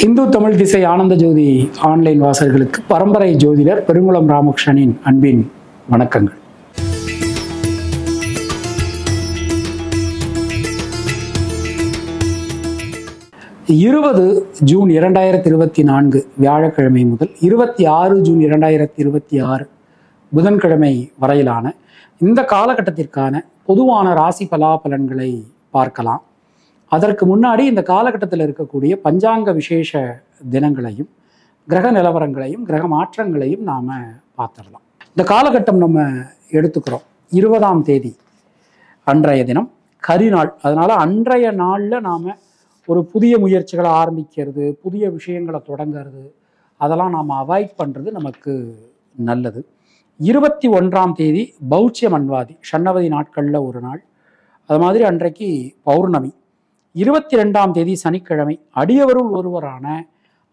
இந்து தமிழ் திசை ஆனந்த ஜோதி ஆன்லைன் வாசகர்களுக்கு பரம்பரை ஜோதிடர் பெருங்குளம் ராமகிருஷ்ணனின் அன்பின் வணக்கங்கள். ஜூன் 2024 வியாழக்கிழமை முதல் 26 ஜூன் 2026 புதன்கிழமை வரையிலான இந்த காலகட்டத்திற்கான பொதுவான ராசி பலாபலன்களை பார்க்கலாம். அதற்கு முன்னாடி இந்த காலகட்டத்தில் இருக்கக்கூடிய பஞ்சாங்க விசேஷ தினங்களையும் கிரக நிலவரங்களையும் கிரக மாற்றங்களையும் நாம் பார்த்துடலாம். இந்த காலகட்டம் நம்ம எடுத்துக்கிறோம் 20ஆம் தேதி அன்றைய தினம் கரிநாள். அதனால் அன்றைய நாளில் நாம் ஒரு புதிய முயற்சிகளை ஆரம்பிக்கிறது, புதிய விஷயங்களை தொடங்கிறது, அதெல்லாம் நாம் அவாய்ட் பண்ணுறது நமக்கு நல்லது. 21ஆம் தேதி பௌச்சிய மன்வாதி ஷண்ணவதி நாட்களில் ஒரு நாள், அது மாதிரி அன்றைக்கு பௌர்ணமி. 22ஆம் தேதி சனிக்கிழமை அடியவருள் ஒருவரான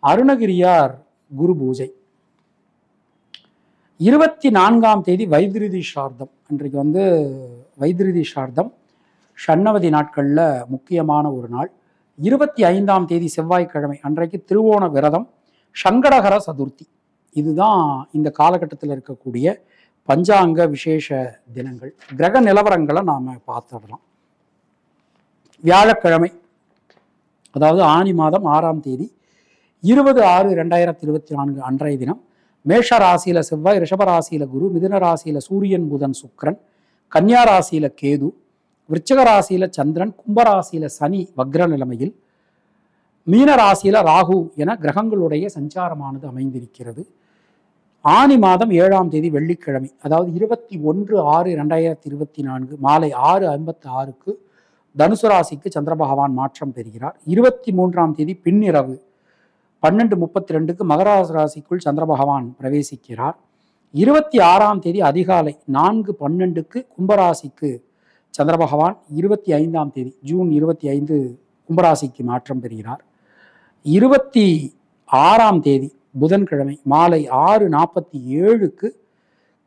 அருணகிரியார் குரு பூஜை. 24ஆம் தேதி வைத்திருதி சார்த்தம். அன்றைக்கு வைத்திருதி சார்த்தம் ஷண்ணவதி நாட்களில் முக்கியமான ஒரு நாள். 25ஆம் தேதி செவ்வாய்க்கிழமை அன்றைக்கு திருவோண விரதம், சங்கடகர சதுர்த்தி. இதுதான் இந்த காலகட்டத்தில் இருக்கக்கூடிய பஞ்சாங்க விசேஷ தினங்கள். கிரக நிலவரங்களை நாம் பார்த்துடலாம். வியாழக்கிழமை, அதாவது ஆனி மாதம் 6ஆம் தேதி 20/6/2024 அன்றைய தினம் மேஷ ராசியில செவ்வாய், ரிஷப ராசியில குரு, மிதுன ராசியில சூரியன் புதன் சுக்கிரன், கன்னியா ராசியில கேது, விருச்சிக ராசியில சந்திரன், கும்பராசியில சனி வக்ர நிலைமையில், மீன ராசியில ராகு என கிரகங்களுடைய சஞ்சாரமானது அமைந்திருக்கிறது. ஆனி மாதம் 7ஆம் தேதி வெள்ளிக்கிழமை, அதாவது 21/6/2024 மாலை 6:56 தனுசு ராசிக்கு சந்திர பகவான் மாற்றம் பெறுகிறார். 23ஆம் தேதி பின்னிரவு 12:32 மகர ராசிக்குள் சந்திர பகவான் பிரவேசிக்கிறார். 26ஆம் தேதி அதிகாலை 4:12 கும்பராசிக்கு சந்திர பகவான், 25ஆம் தேதி ஜூன் 25 கும்பராசிக்கு மாற்றம் பெறுகிறார். 26ஆம் தேதி புதன்கிழமை மாலை 6:47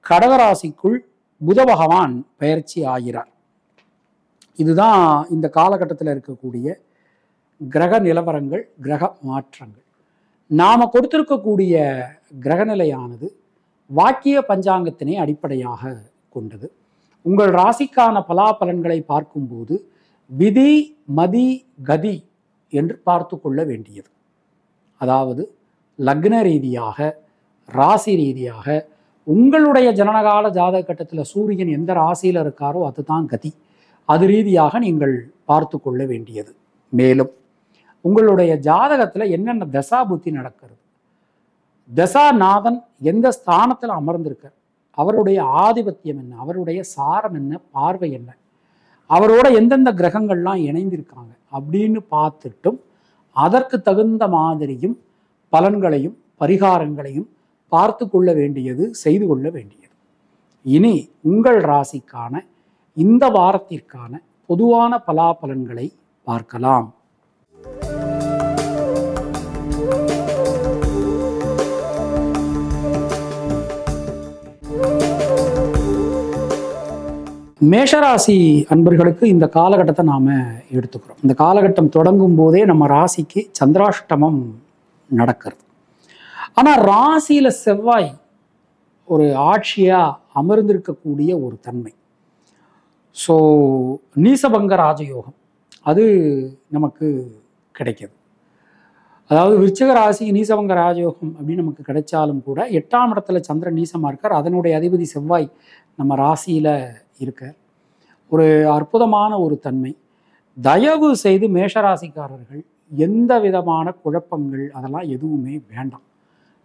கடகராசிக்குள் புத பகவான் பெயர்ச்சி ஆகிறார். இதுதான் இந்த காலகட்டத்தில் இருக்கக்கூடிய கிரக நிலவரங்கள், கிரக மாற்றங்கள். நாம் கொடுத்திருக்கக்கூடிய கிரகநிலையானது வாக்கிய பஞ்சாங்கத்தினை அடிப்படையாக கொண்டது. உங்கள் ராசிக்கான பலாபலன்களை பார்க்கும்போது விதி மதி கதி என்று பார்த்து கொள்ள வேண்டியது. அதாவது லக்ன ரீதியாக, ராசி ரீதியாக உங்களுடைய ஜனனகால ஜாதக கட்டத்தில் சூரியன் எந்த ராசியில் இருக்காரோ அதுதான் கதி. அது ரீதியாக நீங்கள் பார்த்து கொள்ள வேண்டியது. மேலும் உங்களுடைய ஜாதகத்தில் என்னென்ன தசா புத்தி நடக்கிறது, தசாநாதன் எந்த ஸ்தானத்தில் அமர்ந்திருக்கார், அவருடைய ஆதிபத்தியம் என்ன, அவருடைய சாரம் என்ன, பார்வை என்ன, அவரோட எந்தெந்த கிரகங்கள்லாம் இணைந்திருக்காங்க அப்படின்னு பார்த்துட்டும் அதற்கு தகுந்த மாதிரியும் பலன்களையும் பரிகாரங்களையும் பார்த்து கொள்ள வேண்டியது, செய்து கொள்ள வேண்டியது. இனி உங்கள் ராசிக்கான இந்த வாரத்திற்கான பொதுவான பலாபலன்களை பார்க்கலாம். மேஷராசி அன்பர்களுக்கு இந்த காலகட்டத்தை நாம் எடுத்துக்கிறோம். இந்த காலகட்டம் தொடங்கும் போதே நம்ம ராசிக்கு சந்திராஷ்டமம் நடக்கிறது. ஆனால் ராசியில் செவ்வாய் ஒரு ஆட்சியாக அமர்ந்திருக்கக்கூடிய ஒரு தன்மை. ஸோ நீசபங்க ராஜயோகம் அது நமக்கு கிடைக்கிது. அதாவது விருச்சிக ராசிக்கு நீசபங்க ராஜயோகம் அப்படின்னு நமக்கு கிடைச்சாலும் கூட 8ஆம் இடத்துல சந்திரன் நீசமாக இருக்கார். அதனுடைய அதிபதி செவ்வாய் நம்ம ராசியில் இருக்கார். ஒரு அற்புதமான ஒரு தன்மை. தயவு செய்து மேஷராசிக்காரர்கள் எந்த விதமான குழப்பங்கள் அதெல்லாம் எதுவுமே வேண்டாம்.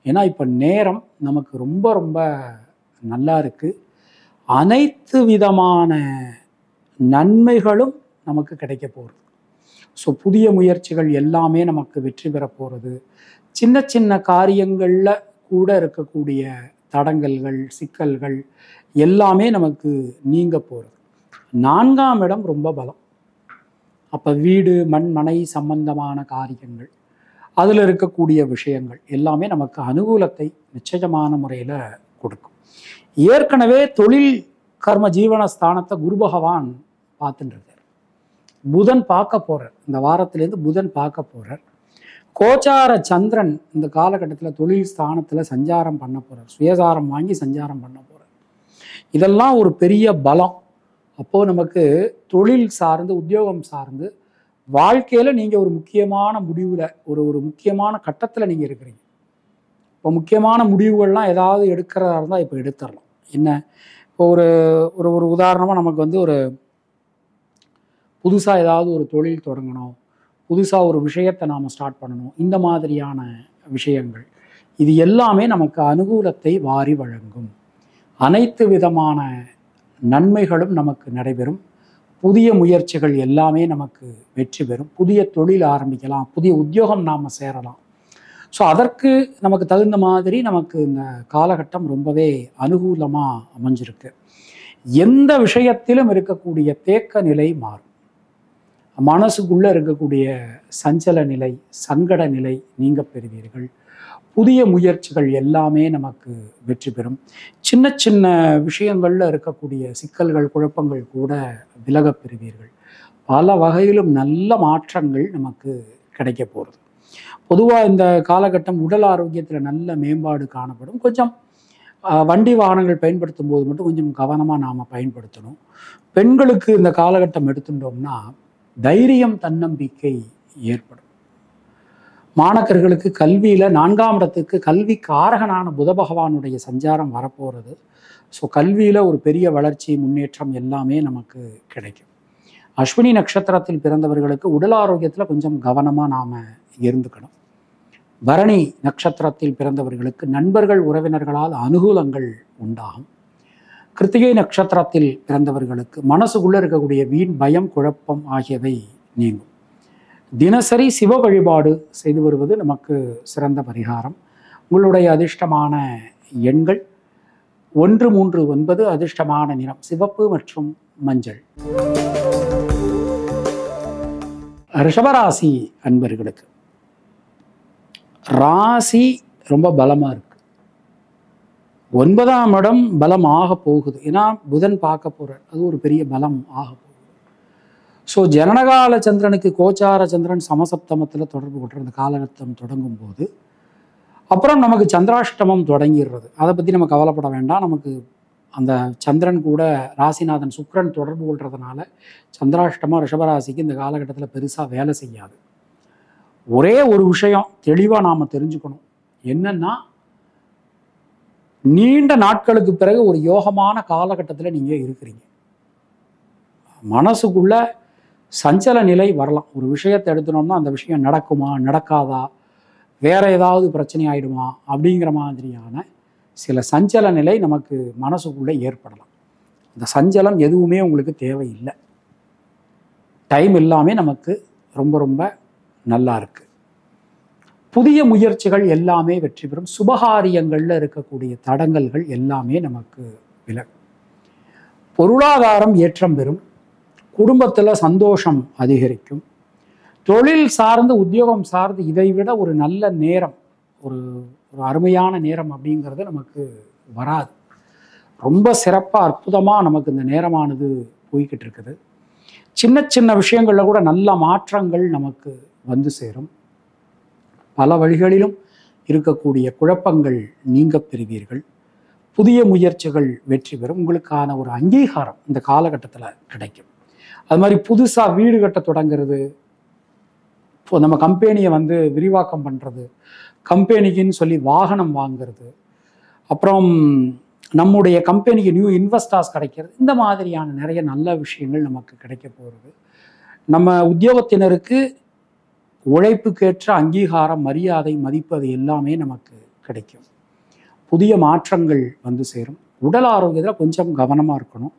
ஏன்னா இப்போ நேரம் நமக்கு ரொம்ப ரொம்ப நல்லா இருக்குது. அனைத்து விதமான நன்மைகளும் நமக்கு கிடைக்க போகிறது. ஸோ புதிய முயற்சிகள் எல்லாமே நமக்கு வெற்றி பெற போகிறது. சின்ன சின்ன காரியங்களில் கூட இருக்கக்கூடிய தடங்கல்கள், சிக்கல்கள் எல்லாமே நமக்கு நீங்க போகிறது. 4ஆம் இடம் ரொம்ப பலம். அப்போ வீடு மண் மனை சம்பந்தமான காரியங்கள், அதில் இருக்கக்கூடிய விஷயங்கள் எல்லாமே நமக்கு அனுகூலத்தை நிச்சயமான முறையில் கொடுக்கும். ஏற்கனவே தொழில் கர்ம ஜீவனஸ்தானத்தை குரு பகவான் பார்த்துட்டு இருக்கார். புதன் பார்க்க போகிறார். இந்த வாரத்திலேருந்து புதன் பார்க்க போகிறார். கோச்சார சந்திரன் இந்த காலகட்டத்தில் தொழில் ஸ்தானத்தில் சஞ்சாரம் பண்ண போகிறார், சுயசாரம் வாங்கி சஞ்சாரம் பண்ண போகிறார். இதெல்லாம் ஒரு பெரிய பலம். அப்போது நமக்கு தொழில் சார்ந்து உத்தியோகம் சார்ந்து வாழ்க்கையில் நீங்கள் ஒரு முக்கியமான முடிவில் ஒரு முக்கியமான கட்டத்தில் நீங்கள் இருக்கிறீங்க. இப்போ முக்கியமான முடிவுகள்லாம் ஏதாவது எடுக்கிறதா இருந்தால் இப்போ எடுத்துடலாம். என்ன இப்போ ஒரு ஒரு ஒரு உதாரணமாக நமக்கு வந்து ஒரு புதுசாக ஏதாவது ஒரு தொழில் தொடங்கணும், புதுசாக ஒரு விஷயத்தை நாம் ஸ்டார்ட் பண்ணணும், இந்த மாதிரியான விஷயங்கள் இது எல்லாமே நமக்கு அனுகூலத்தை வாரி வழங்கும். அனைத்து விதமான நன்மைகளும் நமக்கு நடைபெறும். புதிய முயற்சிகள் எல்லாமே நமக்கு வெற்றி பெறும். புதிய தொழில் ஆரம்பிக்கலாம், புதிய உத்தியோகம் நாம் சேரலாம். ஸோ அதற்கு நமக்கு தகுந்த மாதிரி நமக்கு இந்த காலகட்டம் ரொம்பவே அனுகூலமாக அமைஞ்சிருக்கு. எந்த விஷயத்திலும் இருக்கக்கூடிய தேக்க நிலை மாறும். மனசுக்குள்ளே இருக்கக்கூடிய சஞ்சல நிலை, சங்கட நிலை நீங்க பெறுவீர்கள். புதிய முயற்சிகள் எல்லாமே நமக்கு வெற்றி பெறும். சின்ன சின்ன விஷயங்களில் இருக்கக்கூடிய சிக்கல்கள், குழப்பங்கள் கூட விலகப் பெறுவீர்கள். பல வகையிலும் நல்ல மாற்றங்கள் நமக்கு கிடைக்க போகிறது. பொதுவாக இந்த காலகட்டம் உடல் ஆரோக்கியத்தில் நல்ல மேம்பாடு காணப்படும். கொஞ்சம் வண்டி வாகனங்கள் பயன்படுத்தும் போது மட்டும் கொஞ்சம் கவனமாக நாம் பயன்படுத்தணும். பெண்களுக்கு இந்த காலகட்டம் எடுத்துட்டோம்னா தைரியம், தன்னம்பிக்கை ஏற்படும். மாணக்கர்களுக்கு கல்வியில் 4ஆம் இடத்துக்கு கல்வி காரகனான புத பகவானுடைய சஞ்சாரம் வரப்போகிறது. ஸோ கல்வியில் ஒரு பெரிய வளர்ச்சி, முன்னேற்றம் எல்லாமே நமக்கு கிடைக்கும். அஸ்வினி நட்சத்திரத்தில் பிறந்தவர்களுக்கு உடல் ஆரோக்கியத்தில் கொஞ்சம் கவனமாக நாம் இருந்துக்கணும். பரணி நட்சத்திரத்தில் பிறந்தவர்களுக்கு நண்பர்கள், உறவினர்களால் அனுகூலங்கள் உண்டாகும். கிருத்திகை நட்சத்திரத்தில் பிறந்தவர்களுக்கு மனசுக்குள்ளே இருக்கக்கூடிய வீண் பயம், குழப்பம் ஆகியவை நீங்கும். தினசரி சிவ வழிபாடு செய்து வருவது நமக்கு சிறந்த பரிகாரம். உங்களுடைய அதிர்ஷ்டமான எண்கள் 1, 3, 9. அதிர்ஷ்டமான நிறம் சிவப்பு மற்றும் மஞ்சள். ரிஷபராசி அன்பர்களுக்கு ராசி ரொம்ப பலமாக இருக்கு. 9ஆம் இடம் பலம் ஆக போகுது. ஏன்னா புதன் பார்க்க போகிறார், அது ஒரு பெரிய பலம் ஆக போகுது. ஸோ ஜனனகால சந்திரனுக்கு கோச்சார சந்திரன் சமசப்தமத்தில் தொடர்பு கொள்கிற அந்த காலகட்டம் தொடங்கும் போது அப்புறம் நமக்கு சந்திராஷ்டமம் தொடங்கிடுறது. அதை பற்றி நம்ம கவலைப்பட வேண்டாம். நமக்கு அந்த சந்திரன் கூட ராசிநாதன் சுக்கிரன் தொடர்பு கொள்றதுனால சந்திராஷ்டமம் ரிஷபராசிக்கு இந்த காலகட்டத்தில் பெருசாக வேலை செய்யாது. ஒரே ஒரு விஷயம் தெளிவாக நாம் தெரிஞ்சுக்கணும். என்னன்னா, நீண்ட நாட்களுக்கு பிறகு ஒரு யோகமான காலகட்டத்தில் நீங்கள் இருக்கிறீங்க. மனசுக்குள்ள சஞ்சல நிலை வரலாம். ஒரு விஷயத்தை எடுத்துனோம்னா அந்த விஷயம் நடக்குமா, நடக்காதா, வேற ஏதாவது பிரச்சனை ஆயிடுமா அப்படிங்கிற மாதிரியான சில சஞ்சல நிலை நமக்கு மனசுக்குள்ளே ஏற்படலாம். அந்த சஞ்சலம் எதுவுமே உங்களுக்கு தேவையில்லை. டைம் எல்லாமே நமக்கு ரொம்ப ரொம்ப நல்லா இருக்கு. புதிய முயற்சிகள் எல்லாமே வெற்றி பெறும். சுபகாரியங்களில் இருக்கக்கூடிய தடங்கல்கள் எல்லாமே நமக்கு விலகும். பொருளாதாரம் ஏற்றம் பெறும். குடும்பத்தில் சந்தோஷம் அதிகரிக்கும். தொழில் சார்ந்து, உத்தியோகம் சார்ந்து இதைவிட ஒரு நல்ல நேரம், ஒரு அருமையான நேரம் அப்படிங்கிறது நமக்கு வராது. ரொம்ப சிறப்பாக அற்புதமாக நமக்கு இந்த நேரமானது போய்கிட்டு இருக்குது. சின்ன சின்ன விஷயங்களில் கூட நல்ல மாற்றங்கள் நமக்கு வந்து சேரும். பல வழிகளிலும் இருக்கக்கூடிய குழப்பங்கள் நீங்க பெறுவீர்கள். புதிய முயற்சிகள் வெற்றி பெறும். உங்களுக்கான ஒரு அங்கீகாரம் இந்த காலகட்டத்தில் கிடைக்கும். அது மாதிரி புதுசாக வீடு கட்ட தொடங்குறது, இப்போ நம்ம கம்பெனியை வந்து விரிவாக்கம் பண்ணுறது, கம்பெனிக்குன்னு சொல்லி வாகனம் வாங்கிறது, அப்புறம் நம்முடைய கம்பெனிக்கு நியூ இன்வெஸ்டர்ஸ் கிடைக்கிறது, இந்த மாதிரியான நிறைய நல்ல விஷயங்கள் நமக்கு கிடைக்க போகிறது. நம்ம உத்தியோகத்தினருக்கு உழைப்புக்கேற்ற அங்கீகாரம், மரியாதை, மதிப்பு அது எல்லாமே நமக்கு கிடைக்கும். புதிய மாற்றங்கள் வந்து சேரும். உடல் ஆரோக்கியத்தில் கொஞ்சம் கவனமாக இருக்கணும்.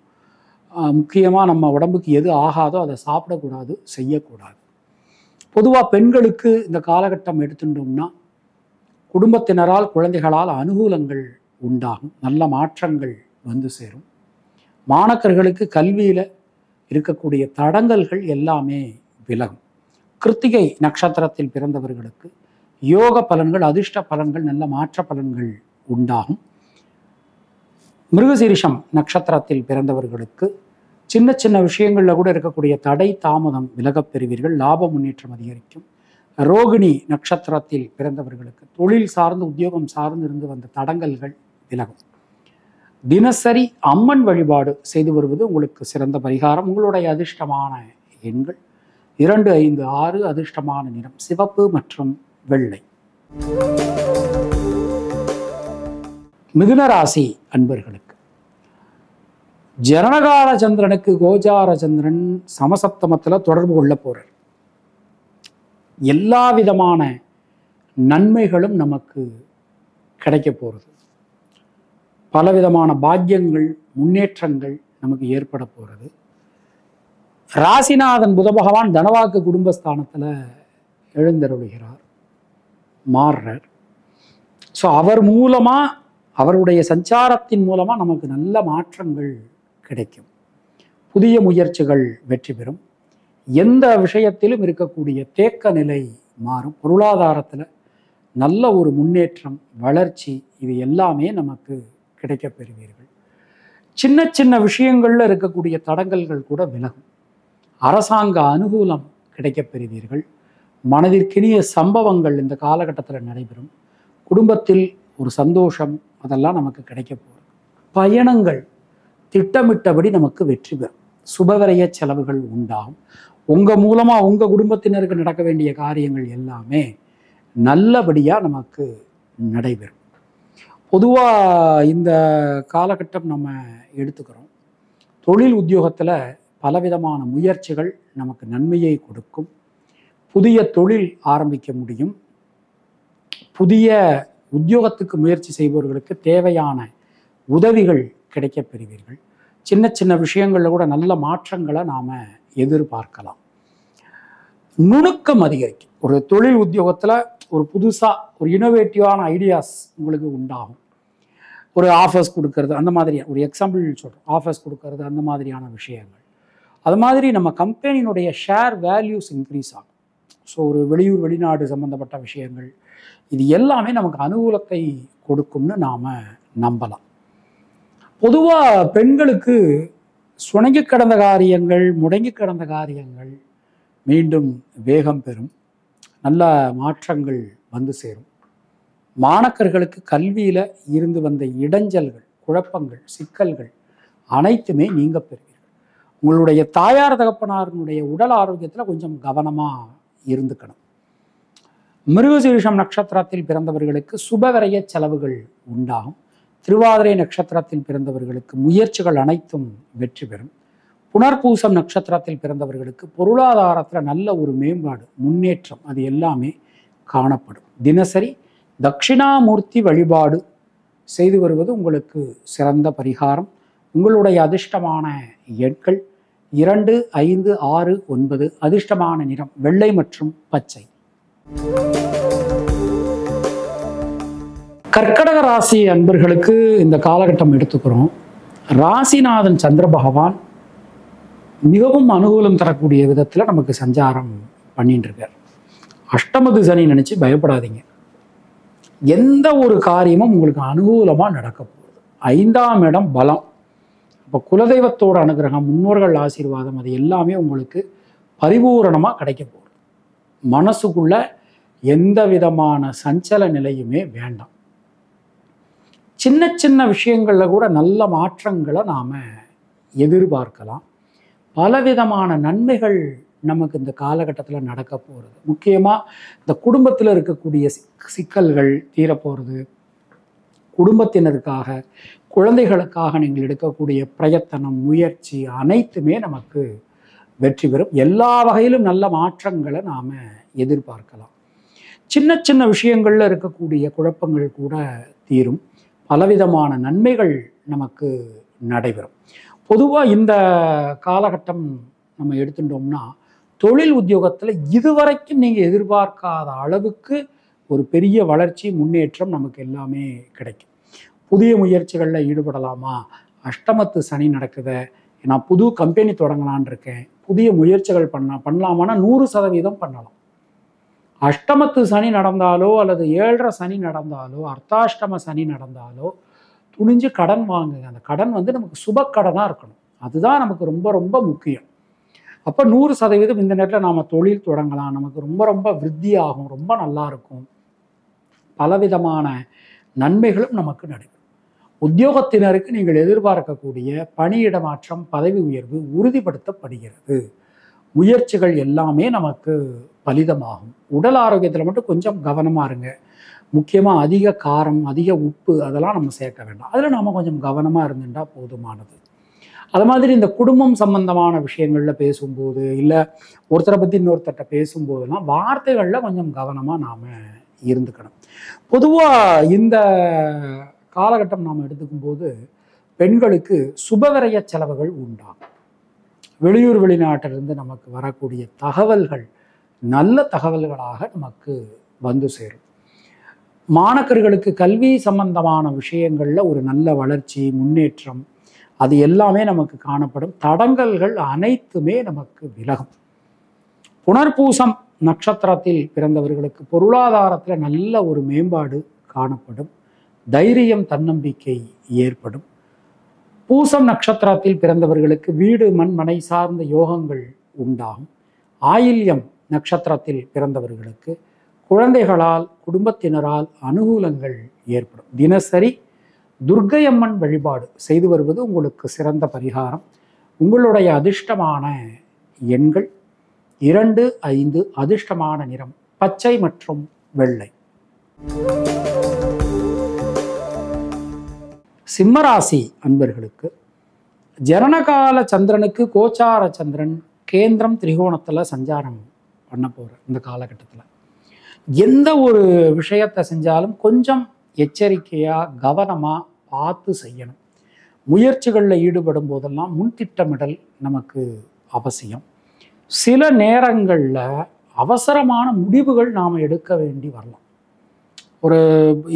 முக்கியமாக நம்ம உடம்புக்கு எது ஆகாதோ அதை சாப்பிடக்கூடாது, செய்யக்கூடாது. பொதுவாக பெண்களுக்கு இந்த காலகட்டம் எடுத்துட்டோம்னா குடும்பத்தினரால், குழந்தைகளால் அனுகூலங்கள் உண்டாகும். நல்ல மாற்றங்கள் வந்து சேரும். மாணக்கர்களுக்கு கல்வியில் இருக்கக்கூடிய தடங்கல்கள் எல்லாமே விலகும். கிருத்திகை நட்சத்திரத்தில் பிறந்தவர்களுக்கு யோக பலன்கள், அதிர்ஷ்ட பலன்கள், நல்ல மாற்ற பலன்கள் உண்டாகும். மிருகசீரிஷம் நட்சத்திரத்தில் பிறந்தவர்களுக்கு சின்ன சின்ன விஷயங்களில் கூட இருக்கக்கூடிய தடை, தாமதம் விலகப் பெறுவீர்கள். லாப முன்னேற்றம் அதிகரிக்கும். ரோகிணி நட்சத்திரத்தில் பிறந்தவர்களுக்கு தொழில் சார்ந்து உத்தியோகம் சார்ந்து இருந்து வந்த தடங்கல்கள் விலகும். தினசரி அம்மன் வழிபாடு செய்து வருவது உங்களுக்கு சிறந்த பரிகாரம். உங்களுடைய அதிர்ஷ்டமான எண்கள் 2, 5, 6. அதிர்ஷ்டமான நிறம் சிவப்பு மற்றும் வெள்ளை. மிதுன ராசி அன்பர்களுக்கு ஜனனகால சந்திரனுக்கு கோச்சார சந்திரன் சமசப்தமத்தில் தொடர்பு கொள்ள போறார். எல்லா விதமான நன்மைகளும் நமக்கு கிடைக்க போகிறது. பலவிதமான பாக்கியங்கள் முன்னேற்றங்கள் நமக்கு ஏற்பட போகிறது. ராசிநாதன் புத பகவான் தனவாக்கு குடும்பஸ்தானத்தில் எழுந்தருளுகிறார், மாறுறார். ஸோ அவர் மூலமாக, அவருடைய சஞ்சாரத்தின் மூலமாக நமக்கு நல்ல மாற்றங்கள் கிடைக்கும். புதிய முயற்சிகள் வெற்றி பெறும். எந்த விஷயத்திலும் இருக்கக்கூடிய தேக்க நிலை மாறும். பொருளாதாரத்தில் நல்ல ஒரு முன்னேற்றம், வளர்ச்சி, இது எல்லாமே நமக்கு கிடைக்க பெறுவீர்கள். சின்ன சின்ன விஷயங்கள்ல இருக்கக்கூடிய தடங்கல்கள் கூட விலகும். அரசாங்க அனுகூலம் கிடைக்க பெறுவீர்கள். மனதிற்கினிய சம்பவங்கள் இந்த காலகட்டத்தில் நடைபெறும். குடும்பத்தில் ஒரு சந்தோஷம், அதெல்லாம் நமக்கு கிடைக்க போகுது. பயணங்கள் திட்டமிட்டபடி நமக்கு வெற்றி பெறும். சுபவிரய செலவுகள் உண்டாகும். உங்கள் மூலமாக உங்கள் குடும்பத்தினருக்கு நடக்க வேண்டிய காரியங்கள் எல்லாமே நல்லபடியாக நமக்கு நடைபெறும். பொதுவாக இந்த காலகட்டம் நம்ம எடுத்துக்கிறோம். தொழில் உத்தியோகத்தில் பலவிதமான முயற்சிகள் நமக்கு நன்மையை கொடுக்கும். புதிய தொழில் ஆரம்பிக்க முடியும். புதிய உத்தியோகத்துக்கு முயற்சி செய்பவர்களுக்கு தேவையான உதவிகள் கிடைக்க பெறுவீர்கள். சின்ன சின்ன விஷயங்களில் கூட நல்ல மாற்றங்களை நாம் எதிர்பார்க்கலாம். நுணுக்கம் அதிகரிக்கும். ஒரு தொழில் உத்தியோகத்தில் ஒரு புதுசாக ஒரு இனோவேட்டிவான ஐடியாஸ் உங்களுக்கு உண்டாகும். ஒரு ஆஃபர்ஸ் கொடுக்கறது, அந்த மாதிரி ஒரு எக்ஸாம்பிள் சொல்கிறோம், ஆஃபர்ஸ் கொடுக்கறது, அந்த மாதிரியான விஷயங்கள். அது மாதிரி நம்ம கம்பெனியினுடைய ஷேர் வேல்யூஸ் இன்க்ரீஸ் ஆகும். ஸோ ஒரு வெளியூர் வெளிநாடு சம்மந்தப்பட்ட விஷயங்கள், இது எல்லாமே நமக்கு அனுகூலத்தை கொடுக்கும்னு நாம் நம்பலாம். பொதுவாக பெண்களுக்கு சுணங்கி கிடந்த காரியங்கள், முடங்கி கிடந்த காரியங்கள் மீண்டும் வேகம் பெறும். நல்ல மாற்றங்கள் வந்து சேரும். மாணக்கர்களுக்கு கல்வியில் இருந்து வந்த இடைஞ்சல்கள், குழப்பங்கள், சிக்கல்கள் அனைத்துமே நீங்க பெறுவீர்கள். உங்களுடைய தாயார் தகப்பனாருடைய உடல் ஆரோக்கியத்தில் கொஞ்சம் கவனமாக இருந்துக்கணும். மிருகசீரிஷம் நட்சத்திரத்தில் பிறந்தவர்களுக்கு சுபவிரய செலவுகள் உண்டாகும். திருவாதிரை நட்சத்திரத்தில் பிறந்தவர்களுக்கு முயற்சிகள் அனைத்தும் வெற்றி பெறும். புனர்பூசம் நட்சத்திரத்தில் பிறந்தவர்களுக்கு பொருளாதாரத்தில் நல்ல ஒரு மேம்பாடு, முன்னேற்றம், அது எல்லாமே காணப்படும். தினசரி தட்சிணாமூர்த்தி வழிபாடு செய்து வருவது உங்களுக்கு சிறந்த பரிகாரம். உங்களுடைய அதிர்ஷ்டமான எண்கள் 2, 5, 6, 9. அதிர்ஷ்டமான நிறம் வெள்ளை மற்றும் பச்சை. கர்க்கடக ராசி அன்பர்களுக்கு இந்த காலகட்டம் எடுத்துக்கிறோம். ராசிநாதன் சந்திர பகவான் மிகவும் அனுகூலம் தரக்கூடிய விதத்தில் நமக்கு சஞ்சாரம் பண்ணிட்டு இருக்கார். அஷ்டமது சனி நினச்சி பயப்படாதீங்க. எந்த ஒரு காரியமும் உங்களுக்கு அனுகூலமாக நடக்க போகுது. 5ஆம் இடம் பலம். இப்போ குலதெய்வத்தோட அனுகிரகம், முன்னோர்கள் ஆசீர்வாதம், அது எல்லாமே உங்களுக்கு பரிபூரணமாக கிடைக்க போகுது. மனசுக்குள்ள எந்த விதமான சஞ்சல நிலையுமே வேண்டாம். சின்ன சின்ன விஷயங்களில் கூட நல்ல மாற்றங்களை நாம் எதிர்பார்க்கலாம். பலவிதமான நன்மைகள் நமக்கு இந்த காலகட்டத்தில் நடக்க போகிறது. முக்கியமாக இந்த குடும்பத்தில் இருக்கக்கூடிய சிக்கல்கள் தீரப்போகிறது. குடும்பத்தினருக்காக, குழந்தைகளுக்காக நீங்கள் எடுக்கக்கூடிய பிரயத்தனம், முயற்சி அனைத்துமே நமக்கு வெற்றி பெறும். எல்லா வகையிலும் நல்ல மாற்றங்களை நாம் எதிர்பார்க்கலாம். சின்ன சின்ன விஷயங்களில் இருக்கக்கூடிய குழப்பங்கள் கூட தீரும். பலவிதமான நன்மைகள் நமக்கு நடைபெறும். பொதுவாக இந்த காலகட்டம் நம்ம எடுத்துட்டோம்னா, தொழில் உத்தியோகத்தில் இதுவரைக்கும் நீங்கள் எதிர்பார்க்காத அளவுக்கு ஒரு பெரிய வளர்ச்சி, முன்னேற்றம் நமக்கு எல்லாமே கிடைக்கும். புதிய முயற்சிகளில் ஈடுபடலாமா? அஷ்டமத்து சனி நடக்குது, நான் புது கம்பெனி தொடங்கலான் இருக்கேன், புதிய முயற்சிகள் பண்ணலாமான்னா 100% பண்ணலாம். அஷ்டமத்து சனி நடந்தாலோ அல்லது 7.5 சனி நடந்தாலோ, அர்த்தாஷ்டம சனி நடந்தாலோ துணிஞ்சு கடன் வாங்குங்க. அந்த கடன் நமக்கு சுப கடனாக இருக்கணும். அதுதான் நமக்கு ரொம்ப ரொம்ப முக்கியம். அப்போ 100% இந்த நேரத்தில் நாம் தொழில் தொடங்கலாம், நமக்கு ரொம்ப ரொம்ப விருத்தி ஆகும், ரொம்ப நல்லா இருக்கும், பலவிதமான நன்மைகளும் நமக்கு நடைபெறும். உத்தியோகத்தினருக்கு நீங்கள் எதிர்பார்க்கக்கூடிய பணியிட மாற்றம், பதவி உயர்வு உறுதிப்படுத்தப்படுகிறது. முயற்சிகள் எல்லாமே நமக்கு பலிதமாகும். உடல் ஆரோக்கியத்தில் மட்டும் கொஞ்சம் கவனமாக இருங்க. முக்கியமாக அதிக காரம், அதிக உப்பு அதெல்லாம் நம்ம சேர்க்க வேண்டாம். அதில் நாம் கொஞ்சம் கவனமாக இருந்துட்டா போதுமானது. அது மாதிரி இந்த குடும்பம் சம்பந்தமான விஷயங்களில் பேசும்போது, இல்லை ஒருத்தரை பற்றி இன்னொருத்தர்கிட்ட பேசும்போதெல்லாம் வார்த்தைகளில் கொஞ்சம் கவனமாக நாம் இருந்துக்கணும். பொதுவாக இந்த காலகட்டம் நாம் எடுத்துக்கும்போது பெண்களுக்கு சுபவிரய செலவுகள் உண்டாகும். வெளியூர் வெளிநாட்டிலிருந்து நமக்கு வரக்கூடிய தகவல்கள் நல்ல தகவல்களாக நமக்கு வந்து சேரும். மாணக்கர்களுக்கு கல்வி சம்பந்தமான விஷயங்களில் ஒரு நல்ல வளர்ச்சி, முன்னேற்றம் அது எல்லாமே நமக்கு காணப்படும். தடங்கல்கள் அனைத்துமே நமக்கு விலகும். புனர்பூசம் நட்சத்திரத்தில் பிறந்தவர்களுக்கு பொருளாதாரத்தில் நல்ல ஒரு மேம்பாடு காணப்படும். தைரியம், தன்னம்பிக்கை ஏற்படும். பூசம் நட்சத்திரத்தில் பிறந்தவர்களுக்கு வீடு, மண், மனை சார்ந்த யோகங்கள் உண்டாகும். ஆயில்யம் நட்சத்திரத்தில் பிறந்தவர்களுக்கு குழந்தைகளால், குடும்பத்தினரால் அனுகூலங்கள் ஏற்படும். தினசரி துர்க்கையம்மன் வழிபாடு செய்து வருவது உங்களுக்கு சிறந்த பரிகாரம். உங்களுடைய அதிர்ஷ்டமான எண்கள் 2, 5. அதிர்ஷ்டமான நிறம் பச்சை மற்றும் வெள்ளை. சிம்மராசி அன்பர்களுக்கு ஜனனகால சந்திரனுக்கு கோச்சார சந்திரன் கேந்திரம் திரிகோணத்தில் சஞ்சாரம் பண்ண போகிற இந்த காலகட்டத்தில் எந்த ஒரு விஷயத்தை செஞ்சாலும் கொஞ்சம் எச்சரிக்கையாக கவனமாக பார்த்து செய்யணும். முயற்சிகளில் ஈடுபடும் போதெல்லாம் முன்திட்டமிடல் நமக்கு அவசியம். சில நேரங்களில் அவசரமான முடிவுகள் நாம் எடுக்க வேண்டி வரலாம்.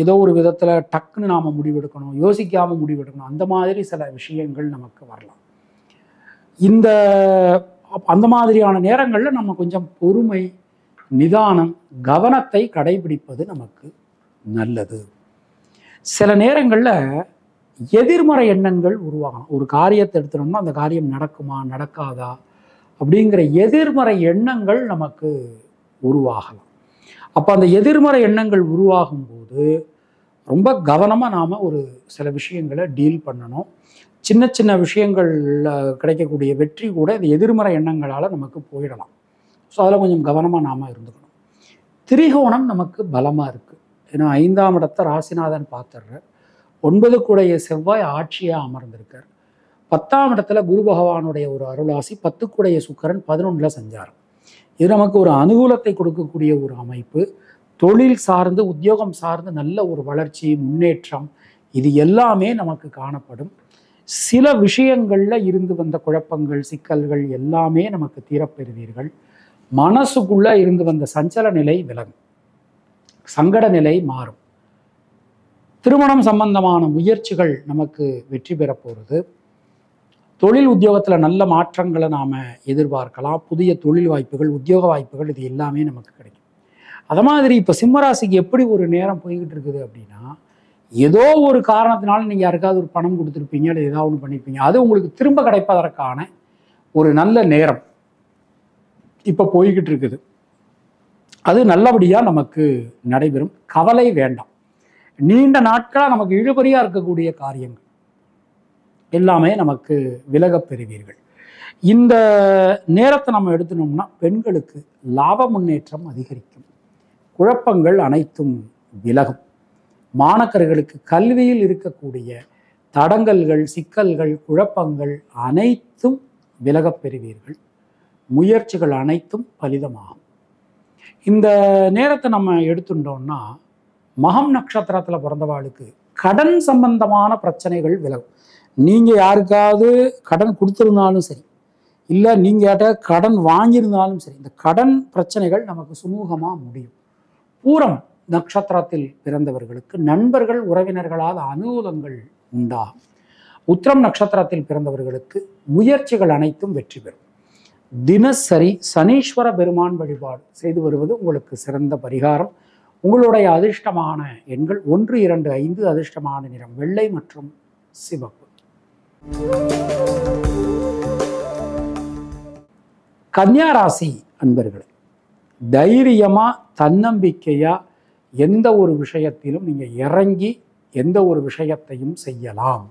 ஏதோ ஒரு விதத்தில் டக்குன்னு நாம் முடிவெடுக்கணும், யோசிக்காமல் முடிவெடுக்கணும், அந்த மாதிரி சில விஷயங்கள் நமக்கு வரலாம். அந்த மாதிரியான நேரங்களில் நம்ம கொஞ்சம் பொறுமை, நிதானம், கவனத்தை கடைபிடிப்பது நமக்கு நல்லது. சில நேரங்களில் எதிர்மறை எண்ணங்கள் உருவாகலாம். ஒரு காரியத்தை எடுத்துட்டோம்னா அந்த காரியம் நடக்குமா நடக்காதா அப்படிங்கிற எதிர்மறை எண்ணங்கள் நமக்கு உருவாகலாம். அப்போ அந்த எதிர்மறை எண்ணங்கள் உருவாகும் போது ரொம்ப கவனமாக நாம் ஒரு சில விஷயங்களை டீல் பண்ணணும். சின்ன சின்ன விஷயங்களில் கிடைக்கக்கூடிய வெற்றி கூட இந்த எதிர்மறை எண்ணங்களால் நமக்கு போயிடலாம். ஸோ அதில் கொஞ்சம் கவனமாக நாம் இருந்துக்கணும். திரிகோணம் நமக்கு பலமாக இருக்குது. ஏன்னா 5ஆம் இடத்தை ராசிநாதன் பார்த்துடுறார். 9 கூடைய செவ்வாய் ஆட்சியாக அமர்ந்திருக்கார். 10ஆம் இடத்துல குரு பகவானுடைய ஒரு அருளாசி, 10 கூடைய சுக்கிரன் 11ல் சஞ்சாரம். இது நமக்கு ஒரு அனுகூலத்தை கொடுக்கக்கூடிய ஒரு அமைப்பு. தொழில் சார்ந்து, உத்தியோகம் சார்ந்து நல்ல ஒரு வளர்ச்சி, முன்னேற்றம் இது எல்லாமே நமக்கு காணப்படும். சில விஷயங்களில் இருந்து வந்த குழப்பங்கள், சிக்கல்கள் எல்லாமே நமக்கு தீரப்பெறுவீர்கள். மனசுக்குள்ளே இருந்து வந்த சஞ்சல நிலை விலகும், சங்கட நிலை மாறும். திருமணம் சம்பந்தமான முயற்சிகள் நமக்கு வெற்றி பெற போகிறது. தொழில் உத்தியோகத்தில் நல்ல மாற்றங்களை நாம் எதிர்பார்க்கலாம். புதிய தொழில் வாய்ப்புகள், உத்தியோக வாய்ப்புகள் இது எல்லாமே நமக்கு கிடைக்கும். அது மாதிரி இப்போ சிம்மராசிக்கு எப்படி ஒரு நேரம் போய்கிட்டு இருக்குது அப்படின்னா, ஏதோ ஒரு காரணத்தினால நீங்கள் யாருக்காவது ஒரு பணம் கொடுத்துருப்பீங்க, இல்லை ஏதாவது ஒன்று பண்ணியிருப்பீங்க, அது உங்களுக்கு திரும்ப கிடைப்பதற்கான ஒரு நல்ல நேரம் இப்போ போய்கிட்டு இருக்குது. அது நல்லபடியாக நமக்கு நடைபெறும். கவலை வேண்டாம். நீண்ட நாட்களாக நமக்கு இழுபறியாக இருக்கக்கூடிய காரியங்கள் எல்லாமே நமக்கு விலகப் பெறுவீர்கள். இந்த நேரத்தை நம்ம எடுத்துனோம்னா பெண்களுக்கு லாப முன்னேற்றம் அதிகரிக்கும். குழப்பங்கள் அனைத்தும் விலகும். மாணக்கர்களுக்கு கல்வியில் இருக்கக்கூடிய தடங்கல்கள், சிக்கல்கள், குழப்பங்கள் அனைத்தும் விலகப் பெறுவீர்கள். முயற்சிகள் அனைத்தும் பலிதமாகும். இந்த நேரத்தை நம்ம எடுத்துட்டோம்னா மகம் நட்சத்திரத்தில் பிறந்தவாளுக்கு கடன் சம்பந்தமான பிரச்சனைகள் விலகும். நீங்கள் யாருக்காவது கடன் கொடுத்துருந்தாலும் சரி, இல்லை நீங்கள் யார்கிட்ட கடன் வாங்கியிருந்தாலும் சரி, இந்த கடன் பிரச்சனைகள் நமக்கு சுமூகமாக முடியும். பூரம் நட்சத்திரத்தில் பிறந்தவர்களுக்கு நண்பர்கள், உறவினர்களால் அனுகூலங்கள் உண்டாகும். உத்திரம் நட்சத்திரத்தில் பிறந்தவர்களுக்கு முயற்சிகள் அனைத்தும் வெற்றி பெறும். தினசரி சனீஸ்வர பெருமான் வழிபாடு செய்து வருவது உங்களுக்கு சிறந்த பரிகாரம். உங்களுடைய அதிர்ஷ்டமான எண்கள் 1, 2, 5. அதிர்ஷ்டமான நிறம் வெள்ளை மற்றும் சிவப்பு. கன்னியா ராசி அன்பர்களே, தைரியமா தன்னம்பிக்கையா எந்த ஒரு விஷயத்திலும் நீங்க இறங்கி எந்த ஒரு விஷயத்தையும் செய்யலாம்.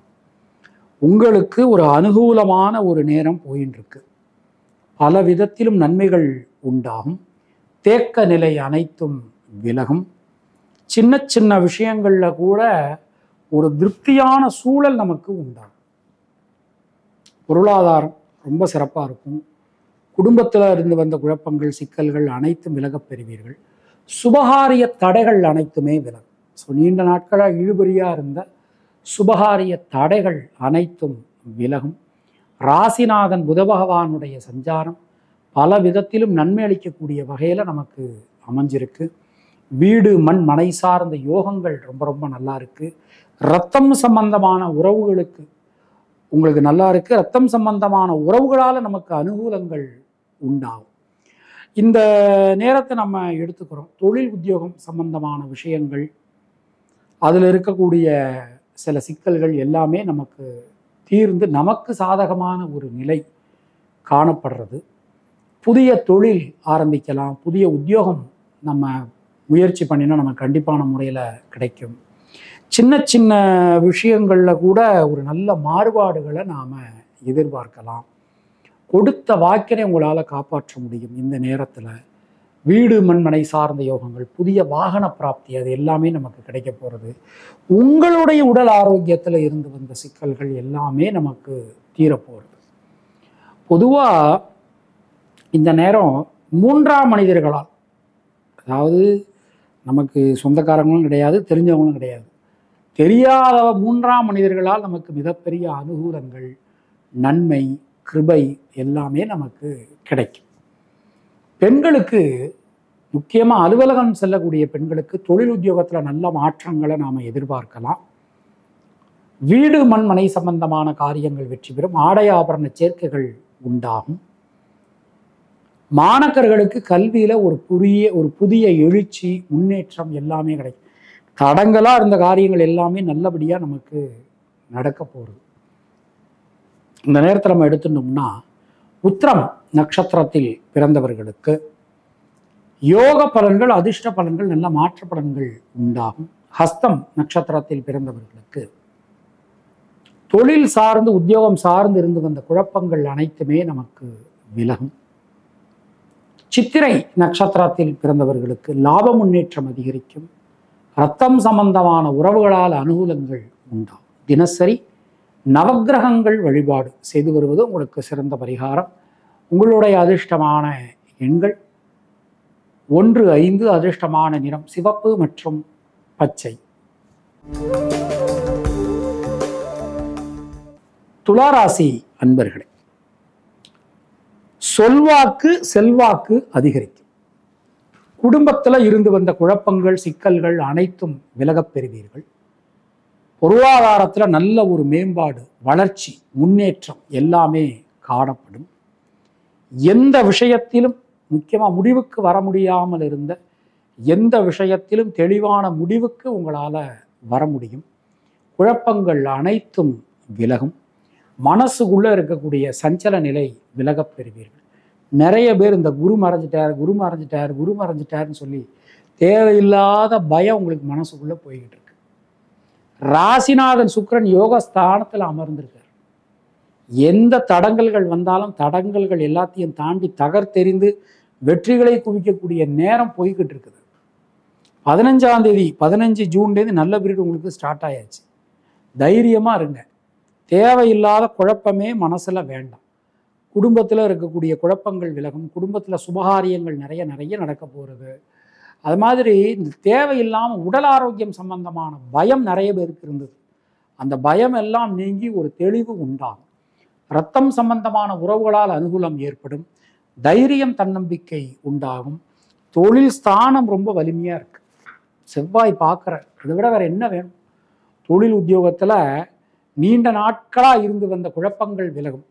உங்களுக்கு ஒரு அனுகூலமான ஒரு நேரம் போயின்னு இருக்கு. பல விதத்திலும் நன்மைகள் உண்டாகும். தேக்க நிலை அனைத்தும் விலகும். சின்ன சின்ன விஷயங்கள்ல கூட ஒரு திருப்தியான சூழல் நமக்கு உண்டாகும். பொருளாதாரம் ரொம்ப சிறப்பாக இருக்கும். குடும்பத்தில் இருந்து வந்த குழப்பங்கள், சிக்கல்கள் அனைத்தும் விலகப் பெறுவீர்கள். சுபகாரிய தடைகள் அனைத்துமே விலகும். ஸோ நீண்ட நாட்களாக இழுபறியாக இருந்த சுபகாரிய தடைகள் அனைத்தும் விலகும். ராசிநாதன் புத பகவானுடைய சஞ்சாரம் பல விதத்திலும் நன்மை அளிக்கக்கூடிய வகையில் நமக்கு அமைஞ்சிருக்கு. வீடு மண் மனை சார்ந்த யோகங்கள் ரொம்ப ரொம்ப நல்லா இருக்கு. ரத்தம் சம்பந்தமான உறவுகளுக்கு உங்களுக்கு நல்லா இருக்கு. ரத்தம் சம்பந்தமான உறவுகளால் நமக்கு அனுகூலங்கள் உண்டாகும். இந்த நேரத்தை நம்ம எடுத்துக்கிறோம். தொழில் உத்தியோகம் சம்பந்தமான விஷயங்கள், அதில் இருக்கக்கூடிய சில சிக்கல்கள் எல்லாமே நமக்கு தீர்ந்து நமக்கு சாதகமான ஒரு நிலை காணப்படுறது. புதிய தொழில் ஆரம்பிக்கலாம். புதிய உத்தியோகம் நம்ம முயற்சி பண்ணினா நமக்கு கண்டிப்பான முறையில் கிடைக்கும். சின்ன சின்ன விஷயங்களில் கூட ஒரு நல்ல மாறுபாடுகளை நாம் எதிர்பார்க்கலாம். கொடுத்த வாக்கினை உங்களால் காப்பாற்ற முடியும். இந்த நேரத்தில் வீடு மண்மனை சார்ந்த யோகங்கள், புதிய வாகன பிராப்தி, அது எல்லாமே நமக்கு கிடைக்க போகிறது. உங்களுடைய உடல் ஆரோக்கியத்தில் இருந்து வந்த சிக்கல்கள் எல்லாமே நமக்கு தீரப்போகிறது. பொதுவாக இந்த நேரம் மூன்றாம் மனிதர்களால், அதாவது நமக்கு சொந்தக்காரங்களும் கிடையாது, தெரிஞ்சவங்களும் கிடையாது, தெரியாத மூன்றாம் மனிதர்களால் நமக்கு மிகப்பெரிய அனுகூலங்கள், நன்மை, கிருபை எல்லாமே நமக்கு கிடைக்கும். பெண்களுக்கு, முக்கியமாக அலுவலகம் செல்லக்கூடிய பெண்களுக்கு தொழில் உத்தியோகத்தில் நல்ல மாற்றங்களை நாம் எதிர்பார்க்கலாம். வீடு மண் மனை சம்பந்தமான காரியங்கள் வெற்றி பெறும். ஆடை ஆபரண சேர்க்கைகள் உண்டாகும். மாணக்கர்களுக்கு கல்வியில் ஒரு புதிய எழுச்சி, முன்னேற்றம் எல்லாமே கிடைக்கும். தடங்களாக இருந்த காரியங்கள் எல்லாமே நல்லபடியாக நமக்கு நடக்க போகிறது. இந்த நேரத்தில் நம்ம எடுத்துட்டோம்னா, உத்திரம் நட்சத்திரத்தில் பிறந்தவர்களுக்கு யோக பலன்கள், அதிர்ஷ்ட பலன்கள், நல்ல மாற்ற பலன்கள் உண்டாகும். ஹஸ்தம் நட்சத்திரத்தில் பிறந்தவர்களுக்கு தொழில் சார்ந்து உத்தியோகம் சார்ந்து இருந்து வந்த குழப்பங்கள் அனைத்துமே நமக்கு விலகும். சித்திரை நட்சத்திரத்தில் பிறந்தவர்களுக்கு லாப முன்னேற்றம் அதிகரிக்கும். இரத்தம் சம்பந்தமான உறவுகளால் அனுகூலங்கள் உண்டாகும். தினசரி நவக்கிரகங்கள் வழிபாடு செய்து வருவது உங்களுக்கு சிறந்த பரிகாரம். உங்களுடைய அதிர்ஷ்டமான எண்கள் 1, 5. அதிர்ஷ்டமான நிறம் சிவப்பு மற்றும் பச்சை. துளாராசி அன்பர்களே, சொல்வாக்கு செல்வாக்கு அதிகரிக்கும். குடும்பத்தில் இருந்து வந்த குழப்பங்கள், சிக்கல்கள் அனைத்தும் விலகப் பெறுவீர்கள். பொருளாதாரத்தில் நல்ல ஒரு மேம்பாடு, வளர்ச்சி, முன்னேற்றம் எல்லாமே காணப்படும். எந்த விஷயத்திலும் முக்கியமாக முடிவுக்கு வர முடியாமல் இருந்த எந்த விஷயத்திலும் தெளிவான முடிவுக்கு உங்களால் வர முடியும். குழப்பங்கள் அனைத்தும் விலகும். மனசுக்குள்ளே இருக்கக்கூடிய சஞ்சல நிலை விலகப் பெறுவீர்கள். நிறைய பேர் இந்த குரு மறைஞ்சிட்டாருன்னு சொல்லி தேவையில்லாத பயம் உங்களுக்கு மனசுக்குள்ளே போய்கிட்டு இருக்கு. ராசிநாதன் சுக்கிரன் யோகஸ்தானத்தில் அமர்ந்திருக்கார். எந்த தடங்கல்கள் வந்தாலும் தடங்கல்கள் எல்லாத்தையும் தாண்டி தகர்த்தெறிந்து வெற்றிகளை குவிக்கக்கூடிய நேரம் போய்கிட்டு இருக்குது. 15ஆம் தேதி 15 ஜூன்லேருந்து நல்ல பீரியட் உங்களுக்கு ஸ்டார்ட் ஆயாச்சு. தைரியமாக இருங்க. தேவையில்லாத குழப்பமே மனசில் வேண்டாம். குடும்பத்தில் இருக்கக்கூடிய குழப்பங்கள் விலகும். குடும்பத்தில் சுபகாரியங்கள் நிறைய நடக்க போகிறது. அது மாதிரி இந்த தேவையில்லாமல் உடல் ஆரோக்கியம் சம்பந்தமான பயம் நிறைய பேருக்கு இருந்தது. அந்த பயம் எல்லாம் நீங்கி ஒரு தெளிவு உண்டாகும். இரத்தம் சம்பந்தமான உறவுகளால் அனுகூலம் ஏற்படும். தைரியம், தன்னம்பிக்கை உண்டாகும். தொழில் ஸ்தானம் ரொம்ப வலிமையாக இருக்கு. செவ்வாய் பார்க்குற, இதை விட வேற என்ன வேணும்? தொழில் உத்தியோகத்தில் நீண்ட நாட்களாக இருந்து வந்த குழப்பங்கள் விலகும்.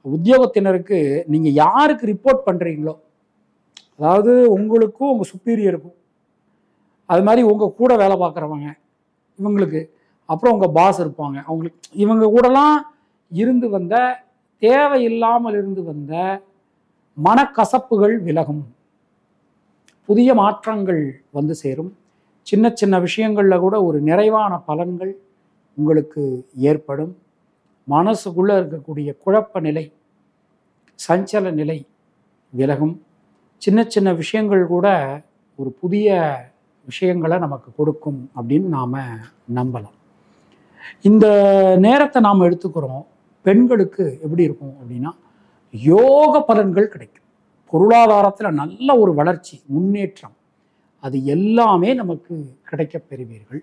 உத்தியோகத்தினருக்கு நீங்கள் யாருக்கு ரிப்போர்ட் பண்ணுறீங்களோ, அதாவது உங்களுக்கும் உங்கள் சுப்பீரியருக்கும், அது மாதிரி உங்கள் கூட வேலை பார்க்குறவங்க இவங்களுக்கு, அப்புறம் உங்கள் பாஸ் இருப்பாங்க அவங்களுக்கு, இவங்க கூடலாம் இருந்து வந்த தேவையில்லாமல் இருந்து வந்த மனக்கசப்புகள் விலகும், புதிய மாற்றங்கள் வந்து சேரும். சின்ன சின்ன விஷயங்களில் கூட ஒரு நிறைவான பலன்கள் உங்களுக்கு ஏற்படும். மனசுக்குள்ளே இருக்கக்கூடிய குழப்ப நிலை, சஞ்சல நிலை விலகும். சின்ன சின்ன விஷயங்கள் கூட ஒரு புதிய விஷயங்களை நமக்கு கொடுக்கும் அப்படின்னு நாம் நம்பலாம். இந்த நேரத்தை நாம் எடுத்துக்கிறோம். பெண்களுக்கு எப்படி இருக்கும் அப்படின்னா, யோக பலன்கள் கிடைக்கும். பொருளாதாரத்தில் நல்ல ஒரு வளர்ச்சி, முன்னேற்றம், அது எல்லாமே நமக்கு கிடைக்கப் பெறுவீர்கள்.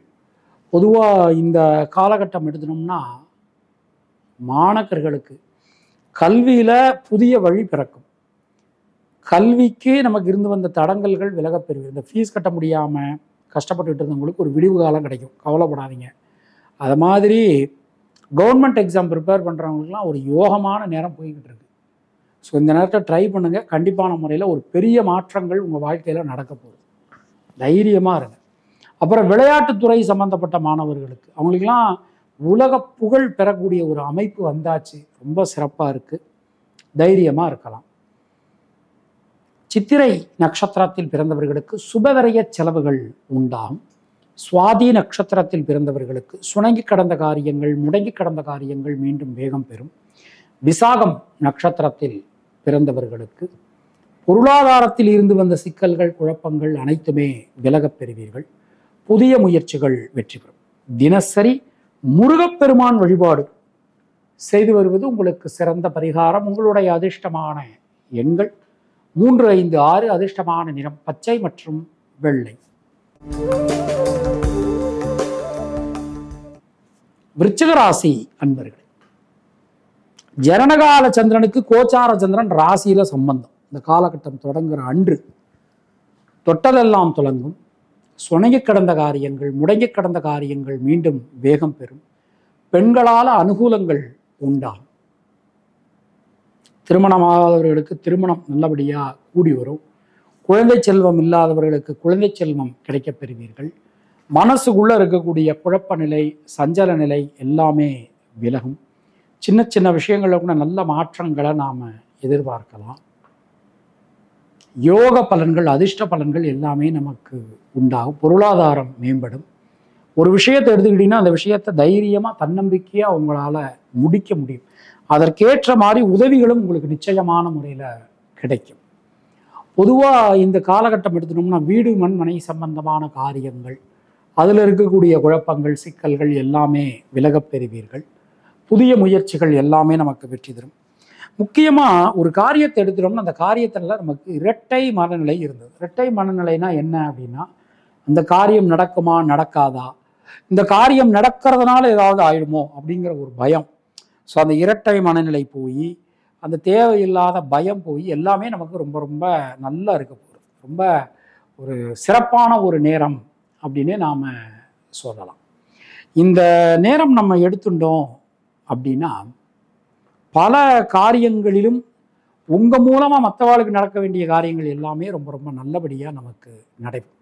பொதுவாக இந்த காலகட்டம் எடுத்துனோம்னா மாணக்கர்களுக்கு கல்வியில் புதிய வழி பிறக்கும். கல்விக்கு நமக்கு இருந்து வந்த தடங்கல்கள் விலகப் பெறுவீர்கள். இந்த ஃபீஸ் கட்ட முடியாமல் கஷ்டப்பட்டுட்டு இருந்தவங்களுக்கு ஒரு விடிவு காலம் கிடைக்கும், கவலைப்படாதீங்க. அது மாதிரி கவர்மெண்ட் எக்ஸாம் ப்ரிப்பேர் பண்ணுறவங்களுக்குலாம் ஒரு யோகமான நேரம் போய்கிட்டு இருக்கு. ஸோ இந்த நேரத்தை ட்ரை பண்ணுங்கள். கண்டிப்பான முறையில் ஒரு பெரிய மாற்றங்கள் உங்கள் வாழ்க்கையில் நடக்க போகுது. தைரியமாக இருங்க. அப்புறம் விளையாட்டுத்துறை சம்மந்தப்பட்ட மாணவர்களுக்கு அவங்களுக்கெல்லாம் உலக புகழ் பெறக்கூடிய ஒரு அமைப்பு வந்தாச்சு. ரொம்ப சிறப்பாக இருக்குது. தைரியமாக இருக்கலாம். சித்திரை நட்சத்திரத்தில் பிறந்தவர்களுக்கு சுபவிரய செலவுகள் உண்டாகும். சுவாதி நட்சத்திரத்தில் பிறந்தவர்களுக்கு சுணங்கி கடந்த காரியங்கள், முடங்கி கடந்த காரியங்கள் மீண்டும் வேகம் பெறும். விசாகம் நட்சத்திரத்தில் பிறந்தவர்களுக்கு பொருளாதாரத்தில் இருந்து வந்த சிக்கல்கள், குழப்பங்கள் அனைத்துமே விலகப் பெறுவீர்கள். புதிய முயற்சிகள் வெற்றி பெறும். தினசரி முருகப்பெருமான் வழிபாடு செய்து வருவது உங்களுக்கு சிறந்த பரிகாரம். உங்களுடைய அதிர்ஷ்டமான எண்கள் 3, 5, 6. அதிர்ஷ்டமான நிறம் பச்சை மற்றும் வெள்ளை. விருச்சிக ராசி அன்பர்களே, ஜனனகால சந்திரனுக்கு கோச்சார சந்திரன் ராசியில சம்பந்தம். இந்த காலகட்டம் தொடங்குகிற அன்று தொட்டதெல்லாம் தொடங்கும். சுணங்கி கடந்த காரியங்கள், முடங்கி கடந்த காரியங்கள் மீண்டும் வேகம் பெறும். பெண்களால் அனுகூலங்கள் உண்டாகும். திருமணமாகாதவர்களுக்கு திருமணம் நல்லபடியாக கூடி வரும். குழந்தை செல்வம் இல்லாதவர்களுக்கு குழந்தை செல்வம் கிடைக்கப் பெறுவீர்கள். மனசுக்குள்ளே இருக்கக்கூடிய குழப்ப நிலை, சஞ்சல நிலை எல்லாமே விலகும். சின்ன சின்ன விஷயங்களில் கூட நல்ல மாற்றங்களை நாம் எதிர்பார்க்கலாம். யோக பலன்கள், அதிர்ஷ்ட பலன்கள் எல்லாமே நமக்கு உண்டாகும். பொருளாதாரம் மேம்படும். ஒரு விஷயத்தை எடுத்துக்கிட்டிங்கன்னா அந்த விஷயத்தை தைரியமாக, தன்னம்பிக்கையாக உங்களால் முடிக்க முடியும். அதற்கேற்ற மாதிரி உதவிகளும் உங்களுக்கு நிச்சயமான முறையில் கிடைக்கும். பொதுவாக இந்த காலகட்டம் எடுத்துட்டோம்னா வீடு, மண், மனை சம்பந்தமான காரியங்கள், அதில் இருக்கக்கூடிய குழப்பங்கள், சிக்கல்கள் எல்லாமே விலகப் பெறுவீர்கள். புதிய முயற்சிகள் எல்லாமே நமக்கு வெற்றி தரும். முக்கியமாக ஒரு காரியத்தை எடுத்துட்டோம்னா அந்த காரியத்தில் நமக்கு இரட்டை மனநிலை இருந்தது. இரட்டை மனநிலைனா என்ன அப்படின்னா, அந்த காரியம் நடக்குமா நடக்காதா, இந்த காரியம் நடக்கிறதுனால ஏதாவது ஆயிடுமோ அப்படிங்கிற ஒரு பயம். ஸோ அந்த இரட்டை மனநிலை போய், அந்த தேவையில்லாத பயம் போய் எல்லாமே நமக்கு ரொம்ப ரொம்ப நல்லா இருக்க போகுது. ரொம்ப ஒரு சிறப்பான ஒரு நேரம் அப்படின்னே நாம் சொல்லலாம். இந்த நேரம் நம்ம எடுத்துட்டோம் அப்படின்னா பல காரியங்களிலும் உங்கள் மூலமாக மற்றவாளுக்கு நடக்க வேண்டிய காரியங்கள் எல்லாமே ரொம்ப ரொம்ப நல்லபடியாக நமக்கு நடைபெறும்.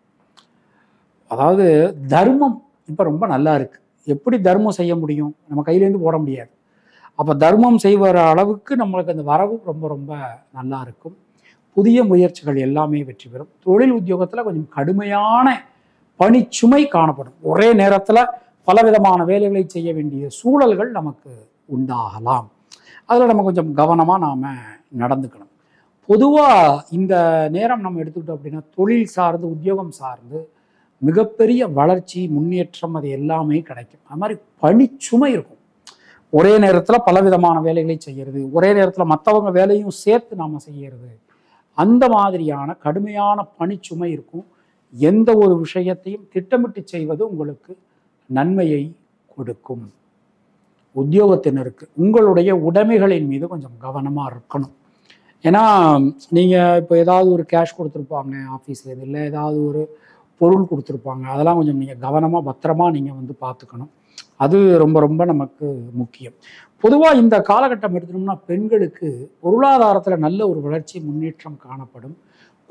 அதாவது தர்மம் இப்போ ரொம்ப நல்லா இருக்குது. எப்படி தர்மம் செய்ய முடியும்? நம்ம கையிலேருந்து போட முடியாது. அப்போ தர்மம் செய்வர அளவுக்கு நம்மளுக்கு அந்த வரவு ரொம்ப ரொம்ப நல்லா இருக்கும். புதிய முயற்சிகள் எல்லாமே வெற்றி பெறும். தொழில் உத்தியோகத்தில் கொஞ்சம் கடுமையான பணிச்சுமை காணப்படும். ஒரே நேரத்தில் பலவிதமான வேலைகளை செய்ய வேண்டிய சூழல்கள் நமக்கு உண்டாகலாம். அதில் நம்ம கொஞ்சம் கவனமாக நாம் நடந்துக்கணும். பொதுவாக இந்த நேரம் நம்ம எடுத்துக்கிட்டோம் அப்படின்னா தொழில் சார்ந்து, உத்தியோகம் சார்ந்து மிகப்பெரிய வளர்ச்சி, முன்னேற்றம் அது எல்லாமே கிடைக்கும். அது மாதிரி பணிச்சுமை இருக்கும். ஒரே நேரத்தில் பலவிதமான வேலைகளை செய்கிறது, ஒரே நேரத்தில் மற்றவங்க வேலையும் சேர்த்து நாம் செய்கிறது, அந்த மாதிரியான கடுமையான பணிச்சுமை இருக்கும். எந்த ஒரு விஷயத்தையும் திட்டமிட்டு செய்வது உங்களுக்கு நன்மையை கொடுக்கும். உத்தியோகத்தினருக்கு உங்களுடைய உடைமைகளின் மீது கொஞ்சம் கவனமாக இருக்கணும். ஏன்னா நீங்கள் இப்போ ஏதாவது ஒரு கேஷ் கொடுத்துருப்பாங்க ஆஃபீஸில், இல்லை ஏதாவது ஒரு பொருள் கொடுத்துருப்பாங்க, அதெல்லாம் கொஞ்சம் நீங்கள் கவனமாக பத்திரமா நீங்கள் பார்த்துக்கணும். அது ரொம்ப ரொம்ப நமக்கு முக்கியம். பொதுவாக இந்த காலகட்டம் எடுத்துட்டோம்னா பெண்களுக்கு பொருளாதாரத்தில் நல்ல ஒரு வளர்ச்சி, முன்னேற்றம் காணப்படும்.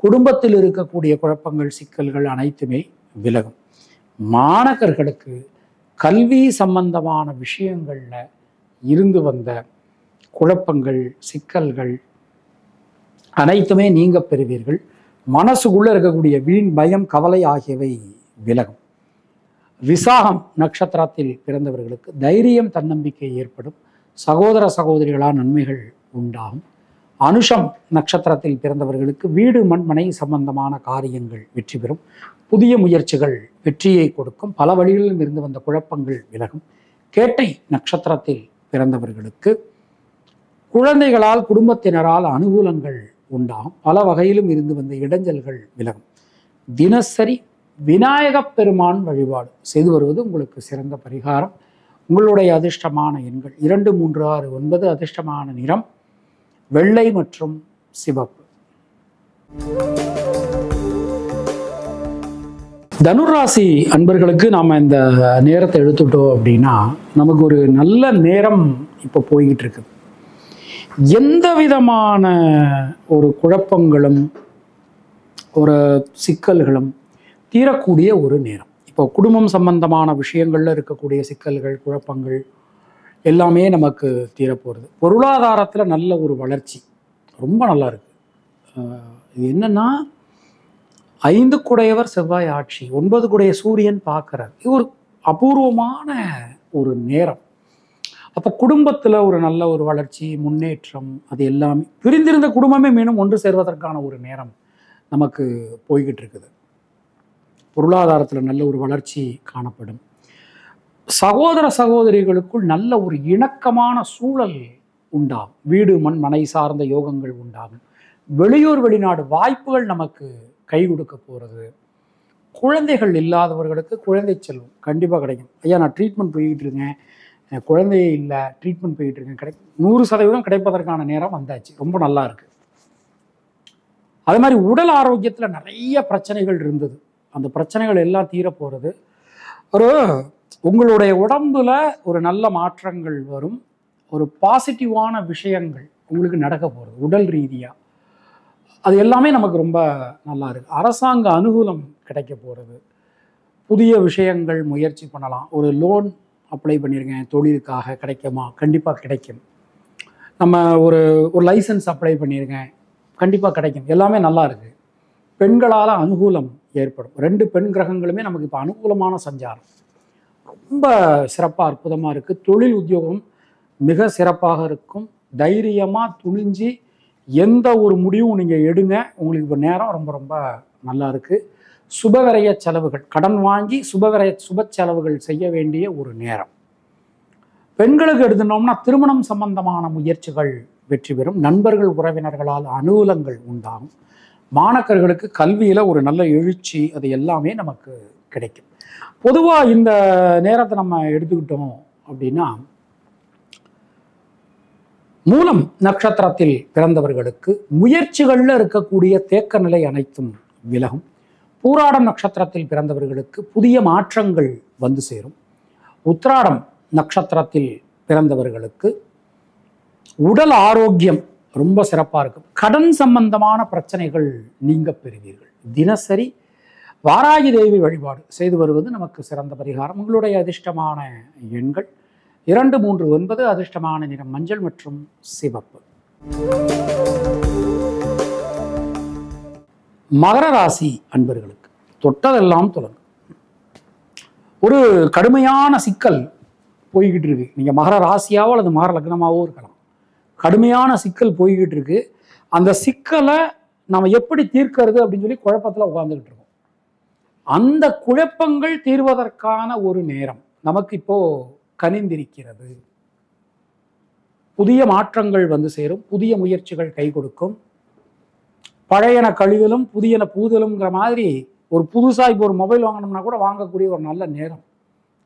குடும்பத்தில் இருக்கக்கூடிய குழப்பங்கள், சிக்கல்கள் அனைத்துமே விலகும். மாணவர்களுக்கு கல்வி சம்பந்தமான விஷயங்களில் இருந்து வந்த குழப்பங்கள், சிக்கல்கள் அனைத்துமே நீங்க பெறுவீர்கள். மனசுக்குள்ள இருக்கக்கூடிய வீண் பயம் கவலை ஆகியவை விலகும். விசாகம் நட்சத்திரத்தில் பிறந்தவர்களுக்கு தைரியம் தன்னம்பிக்கை ஏற்படும். சகோதர சகோதரிகளால் நன்மைகள் உண்டாகும். அனுஷம் நட்சத்திரத்தில் பிறந்தவர்களுக்கு வீடு மண் மனை சம்பந்தமான காரியங்கள் வெற்றி பெறும். புதிய முயற்சிகள் வெற்றியை கொடுக்கும். பல வழிகளிலும் இருந்து வந்த குழப்பங்கள் விலகும். கேட்டை நட்சத்திரத்தில் பிறந்தவர்களுக்கு குழந்தைகளால் குடும்பத்தினரால் அனுகூலங்கள் உண்டாகும். பல வகையிலும் இருந்து வந்த இடைஞ்சல்கள் விலகும். தினசரி விநாயகப் பெருமான் வழிபாடு செய்து வருவது உங்களுக்கு சிறந்த பரிகாரம். உங்களுடைய அதிர்ஷ்டமான எண்கள் 2, 3, 6, 9. அதிர்ஷ்டமான நிறம் வெள்ளை மற்றும் சிவப்பு. தனுராசி அன்பர்களுக்கு நாம் இந்த நேரத்தை எடுத்துட்டோம் அப்படின்னா நமக்கு ஒரு நல்ல நேரம் இப்போ போய்கிட்டு இருக்குது. எந்த விதமான ஒரு குழப்பங்களும் ஒரு சிக்கல்களும் தீரக்கூடிய ஒரு நேரம். இப்போ குடும்பம் சம்பந்தமான விஷயங்கள்ல இருக்கக்கூடிய சிக்கல்கள் குழப்பங்கள் எல்லாமே நமக்கு தீரப்போகிறது. பொருளாதாரத்தில் நல்ல ஒரு வளர்ச்சி ரொம்ப நல்லா இருக்கு. இது என்னன்னா 5 குடையவர் செவ்வாய் ஆட்சி, 9 குடைய சூரியன் பார்க்கிறார். இது ஒரு அபூர்வமான ஒரு நேரம். அப்போ குடும்பத்தில் ஒரு நல்ல ஒரு வளர்ச்சி முன்னேற்றம் அது எல்லாமே பிரிந்திருந்த குடும்பமே மீண்டும் ஒன்று சேர்வதற்கான ஒரு நேரம் நமக்கு போய்கிட்டு இருக்குது. பொருளாதாரத்தில் நல்ல ஒரு வளர்ச்சி காணப்படும். சகோதர சகோதரிகளுக்குள் நல்ல ஒரு இணக்கமான சூழல் உண்டாகும். வீடு மண் மனை சார்ந்த யோகங்கள் உண்டாகும். வெளியூர் வெளிநாடு வாய்ப்புகள் நமக்கு கை கொடுக்க போகிறது. குழந்தைகள் இல்லாதவர்களுக்கு குழந்தை செல்வம் கண்டிப்பாக கிடைக்கும். ஐயா நான் ட்ரீட்மெண்ட் போய்கிட்டு இருக்கேன், குழந்தையே இல்லை, ட்ரீட்மெண்ட் போய்கிட்டு இருக்கேன், 100% கிடைப்பதற்கான நேரம் வந்தாச்சு. ரொம்ப நல்லா இருக்கு. அதே மாதிரி உடல் ஆரோக்கியத்தில் நிறைய பிரச்சனைகள் இருந்தது. அந்த பிரச்சனைகள் எல்லாம் தீரப்போகிறது. ஒரு உங்களுடைய உடம்புல ஒரு நல்ல மாற்றங்கள் வரும். ஒரு பாசிட்டிவான விஷயங்கள் உங்களுக்கு நடக்க போகிறது உடல் ரீதியாக. அது எல்லாமே நமக்கு ரொம்ப நல்லா இருக்கு. அரசாங்க அனுகூலம் கிடைக்க போகிறது. புதிய விஷயங்கள் முயற்சி பண்ணலாம். ஒரு லோன் அப்ளை பண்ணியிருக்கேன் தொழிலுக்காக, கிடைக்குமா? கண்டிப்பாக கிடைக்கும். நம்ம ஒரு லைசன்ஸ் அப்ளை பண்ணியிருக்கேன், கண்டிப்பாக கிடைக்கும். எல்லாமே நல்லா இருக்கு. பெண்களால் அனுகூலம் ஏற்படும். 2 பெண் கிரகங்களுமே நமக்கு இப்போ அனுகூலமான சஞ்சாரம். ரொம்ப சிறப்பாக அற்புதமாக இருக்குது. தொழில் உத்தியோகம் மிக சிறப்பாக இருக்கும். தைரியமாக துணிஞ்சு எந்த ஒரு முடிவும் நீங்கள் எடுங்க. உங்களுக்கு இப்போ நேரம் ரொம்ப ரொம்ப நல்லா இருக்குது. சுபவிரய செலவுகள், கடன் வாங்கி சுப செலவுகள் செய்ய வேண்டிய ஒரு நேரம். பெண்களுக்கு எடுத்துட்டோம்னா திருமணம் சம்பந்தமான முயற்சிகள் வெற்றி பெறும். நண்பர்கள் உறவினர்களால் அனுகூலங்கள் உண்டாகும். மாணக்கர்களுக்கு கல்வியில் ஒரு நல்ல எழுச்சி அது எல்லாமே நமக்கு கிடைக்கும். பொதுவாக இந்த நேரத்தை நம்ம எடுத்துக்கிட்டோம் அப்படின்னா மூலம் நட்சத்திரத்தில் பிறந்தவர்களுக்கு முயற்சிகளில் இருக்கக்கூடிய தேக்க நிலை அனைத்தும் விலகும். பூராடம் நட்சத்திரத்தில் பிறந்தவர்களுக்கு புதிய மாற்றங்கள் வந்து சேரும். உத்திராடம் நட்சத்திரத்தில் பிறந்தவர்களுக்கு உடல் ஆரோக்கியம் ரொம்ப சிறப்பாக இருக்கும். கடன் சம்பந்தமான பிரச்சனைகள் நீங்க பெறுவீர்கள். தினசரி வாராகி தேவி வழிபாடு செய்து வருவது நமக்கு சிறந்த பரிகாரம். உங்களுடைய அதிர்ஷ்டமான எண்கள் 2, 3, 9. அதிர்ஷ்டமான நிறம் மஞ்சள் மற்றும் சிவப்பு. மகர ராசி அன்பர்களுக்கு தொட்டதெல்லாம் தொடங்கும். ஒரு கடுமையான சிக்கல் போய்கிட்டு இருக்கு. நீங்க மகர ராசியாவோ அல்லது மகர லக்னமாவோ இருக்கலாம். கடுமையான சிக்கல் போய்கிட்டு இருக்கு. அந்த சிக்கலை நம்ம எப்படி தீர்க்கிறது அப்படின்னு சொல்லி குழப்பத்தில் உட்கார்ந்துகிட்டு இருக்கோம். அந்த குழப்பங்கள் தீர்வதற்கான ஒரு நேரம் நமக்கு இப்போ கனிந்திருக்கிறது. புதிய மாற்றங்கள் வந்து சேரும். புதிய முயற்சிகள் கை கொடுக்கும். பழையன கழிதலும் புதியன பூதலுங்கிற மாதிரி ஒரு புதுசாக இப்போ ஒரு மொபைல் வாங்கணும்னா கூட வாங்கக்கூடிய ஒரு நல்ல நேரம்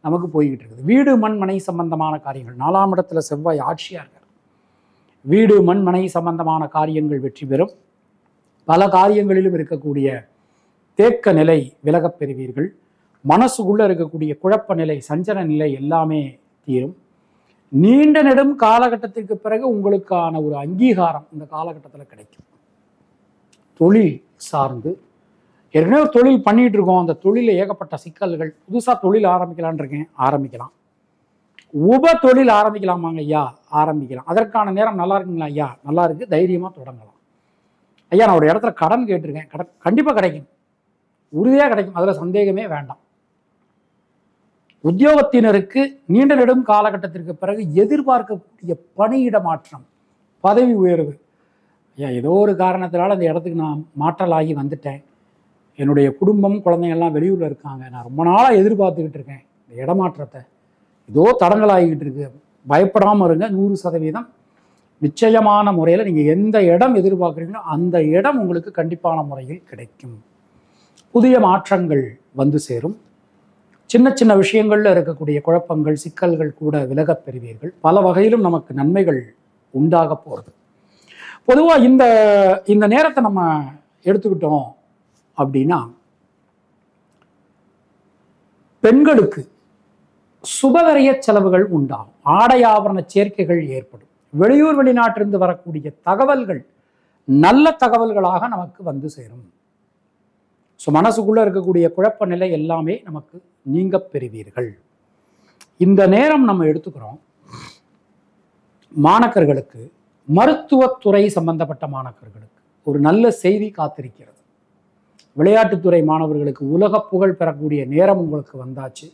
நமக்கு போய்கிட்டு இருக்குது. வீடு மண் மனை சம்பந்தமான காரியங்கள் 4ஆம் இடத்துல செவ்வாய் ஆட்சியாக இருக்கார். வீடு மண் மனை சம்பந்தமான காரியங்கள் வெற்றி பெறும். பல காரியங்களிலும் இருக்கக்கூடிய தேக்க நிலை விலகப் பெறுவீர்கள். மனசுக்குள்ள இருக்கக்கூடிய குழப்ப நிலை சஞ்சல நிலை எல்லாமே தீரும். நீண்ட நெடும் காலகட்டத்திற்கு பிறகு உங்களுக்கான ஒரு அங்கீகாரம் இந்த காலகட்டத்தில் கிடைக்கும். தொழில் சார்ந்து ஏற்கனவே ஒரு தொழில் பண்ணிட்டு இருக்கோம். அந்த தொழிலில் ஏகப்பட்ட சிக்கல்கள். புதுசாக தொழில் ஆரம்பிக்கலான் இருக்கேன், ஆரம்பிக்கலாம். உப தொழில் ஆரம்பிக்கலாமாங்க ஐயா? ஆரம்பிக்கலாம். அதற்கான நேரம் நல்லா இருக்குங்களா ஐயா? நல்லா இருக்கு, தைரியமாக தொடங்கலாம். ஐயா நான் ஒரு இடத்துல கடன் கேட்டிருக்கேன், கடன் கண்டிப்பாக கிடைக்கும், உறுதியாக கிடைக்கும், அதில் சந்தேகமே வேண்டாம். உத்தியோகத்தினருக்கு நீண்ட நெடும் காலகட்டத்திற்கு பிறகு எதிர்பார்க்கக்கூடிய பணியிட மாற்றம், பதவி உயர்வு. ஐயா ஏதோ ஒரு காரணத்தினால அந்த இடத்துக்கு நான் மாற்றலாகி வந்துட்டேன், என்னுடைய குடும்பம் குழந்தைங்கள்லாம் வெளியூரில் இருக்காங்க, நான் ரொம்ப நாளாக எதிர்பார்த்துக்கிட்டு இருக்கேன் இந்த இடமாற்றத்தை, ஏதோ தடங்களாகிக்கிட்டு இருக்கு. பயப்படாமல் இருங்க. 100% நிச்சயமான முறையில் நீங்கள் எந்த இடம் எதிர்பார்க்குறீங்களோ அந்த இடம் உங்களுக்கு கண்டிப்பான முறையில் கிடைக்கும். புதிய மாற்றங்கள் வந்து சேரும். சின்ன சின்ன விஷயங்களில் இருக்கக்கூடிய குழப்பங்கள் சிக்கல்கள் கூட விலகப் பெறுவீர்கள். பல வகையிலும் நமக்கு நன்மைகள் உண்டாக போகிறது. பொதுவாக இந்த நேரத்தை நம்ம எடுத்துக்கிட்டோம் அப்படின்னா, பெண்களுக்கு சுபகரிய செலவுகள் உண்டாகும், ஆடை ஆபரண சேர்க்கைகள் ஏற்படும், வெளியூர் வெளிநாட்டிலிருந்து வரக்கூடிய தகவல்கள் நல்ல தகவல்களாக நமக்கு வந்து சேரும். ஸோ மனசுக்குள்ள இருக்கக்கூடிய குழப்ப நிலை எல்லாமே நமக்கு நீங்க பெறுவீர்கள். இந்த நேரம் நம்ம எடுத்துக்கிறோம் மாணக்கர்களுக்கு, மருத்துவத்துறை சம்பந்தப்பட்ட மாணக்கர்களுக்கு ஒரு நல்ல செய்தி காத்திருக்கிறது. விளையாட்டுத்துறை மாணவர்களுக்கு உலக புகழ் பெறக்கூடிய நேரம் உங்களுக்கு வந்தாச்சு.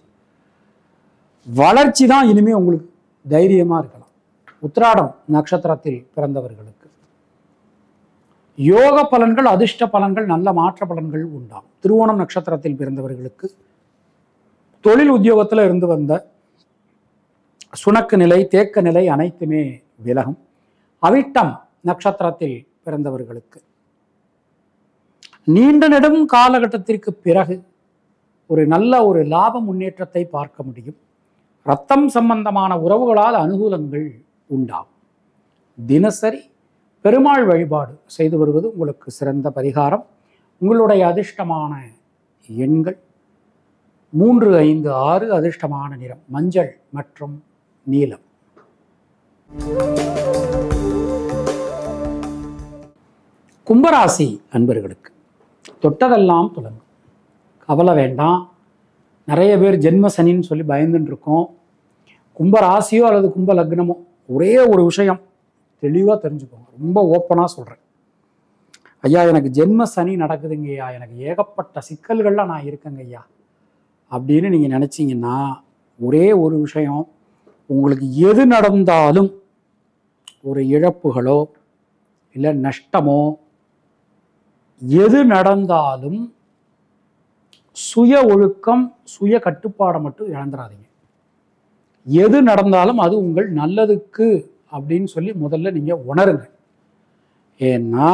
வளர்ச்சி தான் இனிமே உங்களுக்கு தைரியமா இருக்கலாம். உத்திராடம் நட்சத்திரத்தில் பிறந்தவர்களுக்கு யோக பலன்கள், அதிர்ஷ்ட பலன்கள், நல்ல மாற்ற பலன்கள் உண்டாகும். திருவோணம் நட்சத்திரத்தில் பிறந்தவர்களுக்கு தொழில் உத்தியோகத்தில் இருந்து வந்த சுணக்கு நிலை, தேக்க நிலை அனைத்துமே விலகும். அவிட்டம் நட்சத்திரத்தில் பிறந்தவர்களுக்கு நீண்ட நெடும் காலகட்டத்திற்கு பிறகு ஒரு நல்ல ஒரு லாப முன்னேற்றத்தை பார்க்க முடியும். இரத்தம் சம்பந்தமான உறவுகளால் அனுகூலங்கள் உண்டாகும். தினசரி பெருமாள் வழிபாடு செய்து வருவது உங்களுக்கு சிறந்த பரிகாரம். உங்களுடைய அதிர்ஷ்டமான எண்கள் 3, 5, 6. அதிர்ஷ்டமான நிறம் மஞ்சள் மற்றும் நீலம். கும்பராசி அன்பர்களுக்கு தொட்டதெல்லாம் துலங்கும். கவலை வேண்டாம். நிறைய பேர் ஜென்ம சனின்னு சொல்லி பயந்துட்டு இருக்கோம். கும்பராசியோ அல்லது கும்ப லக்னமோ ஒரே ஒரு விஷயம் தெளிவாக தெரிஞ்சுக்கோங்க. ரொம்ப ஓப்பனாக சொல்கிறேன். ஐயா எனக்கு ஜென்ம சனி நடக்குதுங்க ஐயா, எனக்கு ஏகப்பட்ட சிக்கல்கள்லாம் நான் இருக்கேங்க ஐயா அப்படின்னு நீங்கள் நினச்சிங்கன்னா ஒரே ஒரு விஷயம், உங்களுக்கு எது நடந்தாலும் ஒரு இழப்புகளோ இல்லை நஷ்டமோ எது நடந்தாலும் சுய ஒழுக்கம், சுய கட்டுப்பாடை மட்டும் இழந்துடாதீங்க. எது நடந்தாலும் அது உங்கள் நல்லதுக்கு அப்படின்னு சொல்லி முதல்ல நீங்கள் உணருங்க. ஏன்னா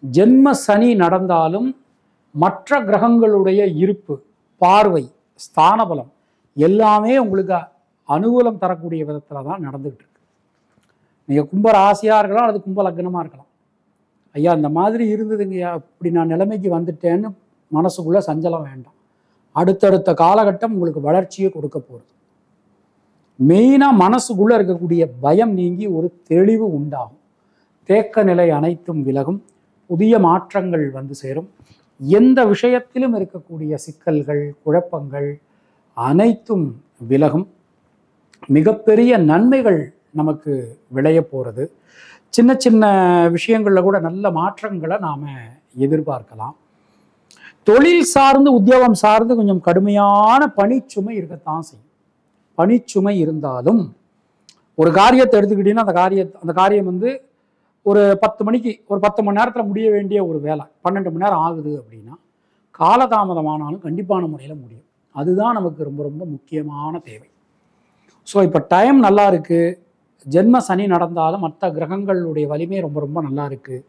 ஜென்ம சனி நடந்தாலும் மற்ற கிரகங்களுடைய இருப்பு, பார்வை, ஸ்தானபலம் எல்லாமே உங்களுக்கு அனுகூலம் தரக்கூடிய விதத்தில் தான் நடந்துகிட்டு இருக்கு. நீங்கள் கும்ப ராசியாக இருக்கலாம் அல்லது கும்ப லக்னமாக இருக்கலாம். ஐயா இந்த மாதிரி இருந்ததுங்கய்யா, இப்படி நான் நிலைமைக்கு வந்துட்டேன்னு மனசுக்குள்ளே சஞ்சலம் வேண்டாம். அடுத்தடுத்த காலகட்டம் உங்களுக்கு வளர்ச்சியை கொடுக்க போகிறது. மெயினாக மனசுக்குள்ளே இருக்கக்கூடிய பயம் நீங்கி ஒரு தெளிவு உண்டாகும். தேக்க நிலை அனைத்தும் விலகும். புதிய மாற்றங்கள் வந்து சேரும். எந்த விஷயத்திலும் இருக்கக்கூடிய சிக்கல்கள், குழப்பங்கள் அனைத்தும் விலகும். மிகப்பெரிய நன்மைகள் நமக்கு விளைய போகிறது. சின்ன சின்ன விஷயங்களில் கூட நல்ல மாற்றங்களை நாம் எதிர்பார்க்கலாம். தொழில் சார்ந்து, உத்தியோகம் சார்ந்து கொஞ்சம் கடுமையான பணிச்சுமை இருக்கத்தான் செய்யும். பணிச்சுமை இருந்தாலும் ஒரு காரியத்தை எடுத்துக்கிட்டீங்கன்னா அந்த காரியம் வந்து ஒரு 10 மணிக்கு ஒரு 10 மணி நேரத்தில் முடிய வேண்டிய ஒரு வேலை 12 மணி நேரம் ஆகுது அப்படின்னா காலதாமதமானாலும் கண்டிப்பான முறையில் முடியும். அதுதான் நமக்கு ரொம்ப ரொம்ப முக்கியமான தேவை. ஸோ இப்போ டைம் நல்லா இருக்குது. ஜென்ம சனி நடந்தாலும் மற்ற கிரகங்களுடைய வலிமை ரொம்ப ரொம்ப நல்லா இருக்குது.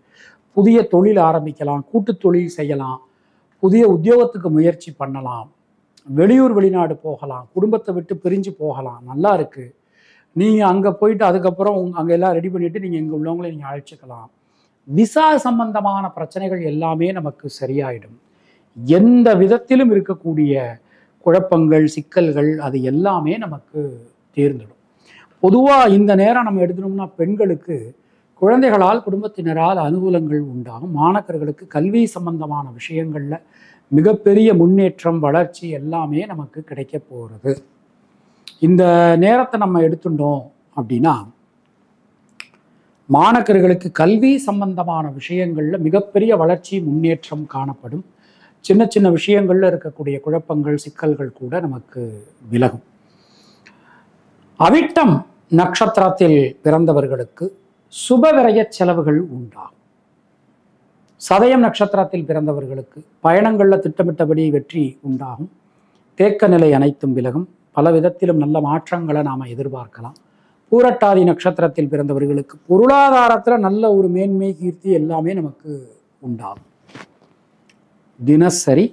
புதிய தொழில் ஆரம்பிக்கலாம், கூட்டு தொழில் செய்யலாம், புதிய உத்தியோகத்துக்கு முயற்சி பண்ணலாம், வெளியூர் வெளிநாடு போகலாம், குடும்பத்தை விட்டு பிரிஞ்சு போகலாம். நல்லா இருக்குது. நீங்கள் அங்கே போயிட்டு அதுக்கப்புறம் அங்கே எல்லாம் ரெடி பண்ணிவிட்டு நீங்கள் இங்கே உள்ளவங்களை நீங்கள் அழைச்சிக்கலாம். விசா சம்பந்தமான பிரச்சனைகள் எல்லாமே நமக்கு சரியாயிடும். எந்த விதத்திலும் இருக்கக்கூடிய குழப்பங்கள், சிக்கல்கள் அது எல்லாமே நமக்கு தேர்ந்துடும். பொதுவாக இந்த நேரம் நம்ம எடுத்துனோம்னா பெண்களுக்கு குழந்தைகளால், குடும்பத்தினரால் அனுகூலங்கள் உண்டாகும். மாணக்கர்களுக்கு கல்வி சம்பந்தமான விஷயங்களில் மிகப்பெரிய முன்னேற்றம், வளர்ச்சி எல்லாமே நமக்கு கிடைக்க போகிறது. இந்த நேரத்தை நம்ம எடுத்துட்டோம் அப்படின்னா மாணக்கர்களுக்கு கல்வி சம்பந்தமான விஷயங்கள்ல மிகப்பெரிய வளர்ச்சி முன்னேற்றம் காணப்படும். சின்ன சின்ன விஷயங்கள்ல இருக்கக்கூடிய குழப்பங்கள் சிக்கல்கள் கூட நமக்கு விலகும். அவிட்டம் நட்சத்திரத்தில் பிறந்தவர்களுக்கு சுபவிரய செலவுகள் உண்டாகும். சதயம் நட்சத்திரத்தில் பிறந்தவர்களுக்கு பயணங்கள்ல திட்டமிட்டபடி வெற்றி உண்டாகும். தேக்க நிலை அனைத்தும் விலகும். பல விதத்திலும் நல்ல மாற்றங்களை நாம எதிர்பார்க்கலாம். பூரட்டாதி நட்சத்திரத்தில் பிறந்தவர்களுக்கு பொருளாதாரத்துல நல்ல ஒரு மேன்மை கீர்த்தி எல்லாமே நமக்கு உண்டாகும். தினசரி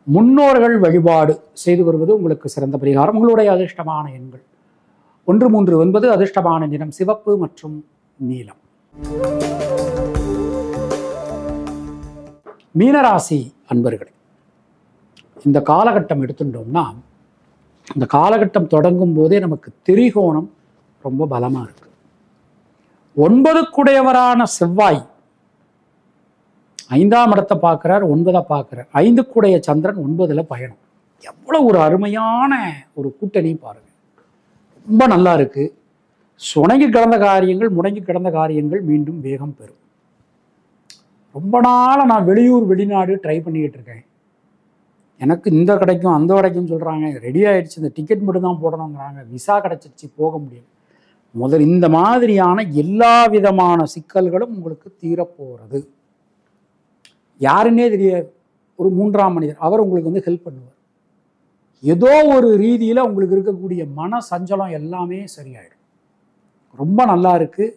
முன்னோர்கள் வழிபாடு செய்து வருவது உங்களுக்கு சிறந்த பரிகாரம். உங்களுடைய அதிர்ஷ்டமான எண்கள் 1, 3, 9. அதிர்ஷ்டமான நிறம் சிவப்பு மற்றும் நீலம். மீனராசி அன்பர்களே, இந்த காலகட்டம் எடுத்துட்டோம்னா, இந்த காலகட்டம் தொடங்கும் போதே நமக்கு திரிகோணம் ரொம்ப பலமா இருக்கு. 9க்குடையவரான செவ்வாய் 5ஆம் இடத்தை பார்க்கிறார், 9 பார்க்கிறார். 5க்குடைய சந்திரன் 9ல் பயணம். எவ்வளவு ஒரு அருமையான ஒரு கூட்டணி பாருங்க. ரொம்ப நல்லா இருக்கு. சுணங்கி கிடந்த காரியங்கள், முடங்கி கிடந்த காரியங்கள் மீண்டும் வேகம் பெறும். ரொம்ப நாளாக நான் வெளியூர் வெளிநாடு ட்ரை பண்ணிக்கிட்டு இருக்கேன். எனக்கு இந்த கிடைக்கும் அந்த கிடைக்கும் சொல்கிறாங்க. ரெடி ஆகிடுச்சு, இந்த டிக்கெட் மட்டும் தான் போடணுங்கிறாங்க. விசா கிடச்சிருச்சு, போக முடியும். முதல் இந்த மாதிரியான எல்லா விதமான சிக்கல்களும் உங்களுக்கு தீரப்போகிறது. யாருன்னே தெரியாது, ஒரு 3ஆம் மனிதர், அவர் உங்களுக்கு வந்து ஹெல்ப் பண்ணுவார். ஏதோ ஒரு ரீதியில் உங்களுக்கு இருக்கக்கூடிய மன சஞ்சலம் எல்லாமே சரியாயிடும். ரொம்ப நல்லா இருக்கு.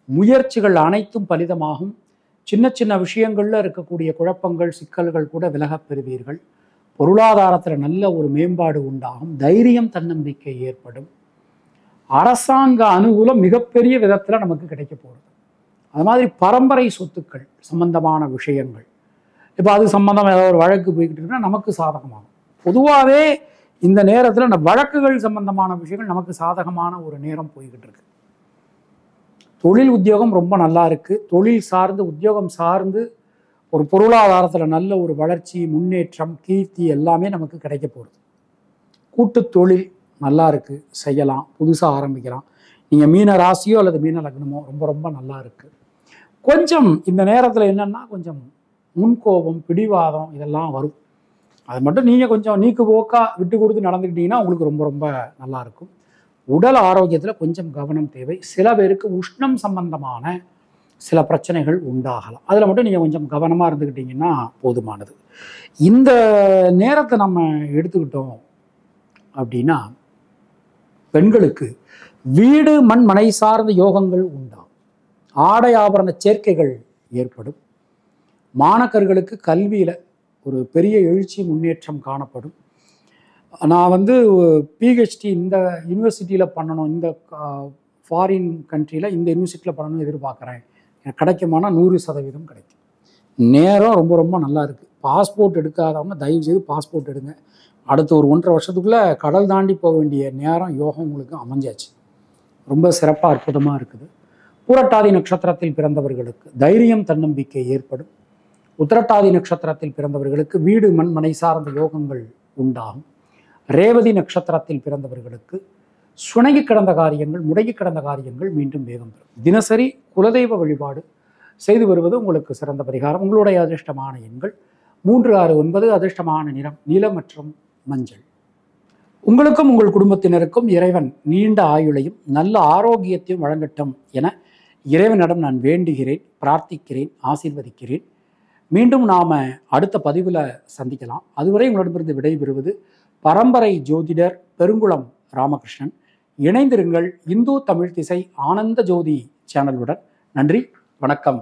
முயற்சிகள் அனைத்தும் பலிதமாகும். சின்ன சின்ன விஷயங்கள்ல இருக்கக்கூடிய குழப்பங்கள் சிக்கல்கள் கூட விலகப் பெறுவீர்கள். பொருளாதாரத்தில் நல்ல ஒரு மேம்பாடு உண்டாகும். தைரியம் தன்னம்பிக்கை ஏற்படும். அரசாங்க அனுகூலம் மிகப்பெரிய விதத்தில் நமக்கு கிடைக்க போகிறது. அது மாதிரி பரம்பரை சொத்துக்கள் சம்பந்தமான விஷயங்கள், இப்போ அது சம்பந்தம் ஏதாவது ஒரு வழக்கு போய்கிட்டு இருக்குன்னா நமக்கு சாதகமாகும். பொதுவாகவே இந்த நேரத்தில் இந்த வழக்குகள் சம்பந்தமான விஷயங்கள் நமக்கு சாதகமான ஒரு நேரம் போய்கிட்டு இருக்கு. தொழில் உத்தியோகம் ரொம்ப நல்லா இருக்கு. தொழில் சார்ந்து உத்தியோகம் சார்ந்து ஒரு பொருளாதாரத்தில் நல்ல ஒரு வளர்ச்சி முன்னேற்றம் கீர்த்தி எல்லாமே நமக்கு கிடைக்க போகிறது. கூட்டு தொழில் நல்லா இருக்கு, செய்யலாம், புதுசாக ஆரம்பிக்கலாம். நீங்கள் மீன ராசியோ அல்லது மீன லக்னமோ ரொம்ப ரொம்ப நல்லா இருக்கு. கொஞ்சம் இந்த நேரத்தில் என்னன்னா கொஞ்சம் முன்கோபம் பிடிவாதம் இதெல்லாம் வரும். அது மட்டும் நீங்கள் கொஞ்சம் நீக்கு போக்கா விட்டு கொடுத்து நடந்துக்கிட்டீங்கன்னா உங்களுக்கு ரொம்ப ரொம்ப நல்லா இருக்கும். உடல் ஆரோக்கியத்தில் கொஞ்சம் கவனம் தேவை. சில பேருக்கு உஷ்ணம் சம்பந்தமான சில பிரச்சனைகள் உண்டாகலாம். அதில் மட்டும் நீங்கள் கொஞ்சம் கவனமாக இருந்துக்கிட்டீங்கன்னா போதுமானது. இந்த நேரத்தை நம்ம எடுத்துக்கிட்டோம் அப்படின்னா பெண்களுக்கு வீடு மண் மனை சார்ந்த யோகங்கள் உண்டாகும். ஆடை ஆபரண சேர்க்கைகள் ஏற்படும். மாணக்கர்களுக்கு கல்வியில் ஒரு பெரிய எழுச்சி முன்னேற்றம் காணப்படும். நான் வந்து பிஹெச்டி இந்த யூனிவர்சிட்டியில் பண்ணணும், இந்த ஃபாரின் கண்ட்ரியில் இந்த யூனிவர்சிட்டியில் பண்ணணும்னு எதிர்பார்க்குறேன், எனக்கு கிடைக்குமானா 100% கிடைக்கும். நேரம் ரொம்ப ரொம்ப நல்லா இருக்குது. பாஸ்போர்ட் எடுக்காதவங்க தயவு செய்து பாஸ்போர்ட் எடுங்க. அடுத்த ஒரு 1.5 வருஷத்துக்குள்ளே கடல் தாண்டி போக வேண்டிய நேரம் யோகம் உங்களுக்கு அமைஞ்சாச்சு. ரொம்ப சிறப்பாக அற்புதமாக இருக்குது. பூரட்டாதி நட்சத்திரத்தில் பிறந்தவர்களுக்கு தைரியம் தன்னம்பிக்கை ஏற்படும். உத்திரட்டாதி நட்சத்திரத்தில் பிறந்தவர்களுக்கு வீடு மண் மனை சார்ந்த யோகங்கள் உண்டாகும். ரேவதி நட்சத்திரத்தில் பிறந்தவர்களுக்கு சுணங்கி கிடந்த காரியங்கள் முடங்கி கிடந்த காரியங்கள் மீண்டும் வேகம் பெறும். தினசரி குலதெய்வ வழிபாடு செய்து வருவது உங்களுக்கு சிறந்த பரிகாரம். உங்களுடைய அதிர்ஷ்டமான எண்கள் 3, 6, 9. அதிர்ஷ்டமான நிறம் நீலம் மற்றும் மஞ்சள். உங்களுக்கும் உங்கள் குடும்பத்தினருக்கும் இறைவன் நீண்ட ஆயுளையும் நல்ல ஆரோக்கியத்தையும் வழங்கட்டும் என இறைவனிடம் நான் வேண்டுகிறேன், பிரார்த்திக்கிறேன், ஆசீர்வதிக்கிறேன். மீண்டும் நாம அடுத்த பதிவில் சந்திக்கலாம். அதுவரை உங்களிடமிருந்து விடைபெறுவது பரம்பரை ஜோதிடர் பெருங்குளம் ராமகிருஷ்ணன். இணைந்திருங்கள் இந்து தமிழ் திசை ஆனந்த ஜோதி சேனலுடன். நன்றி, வணக்கம்.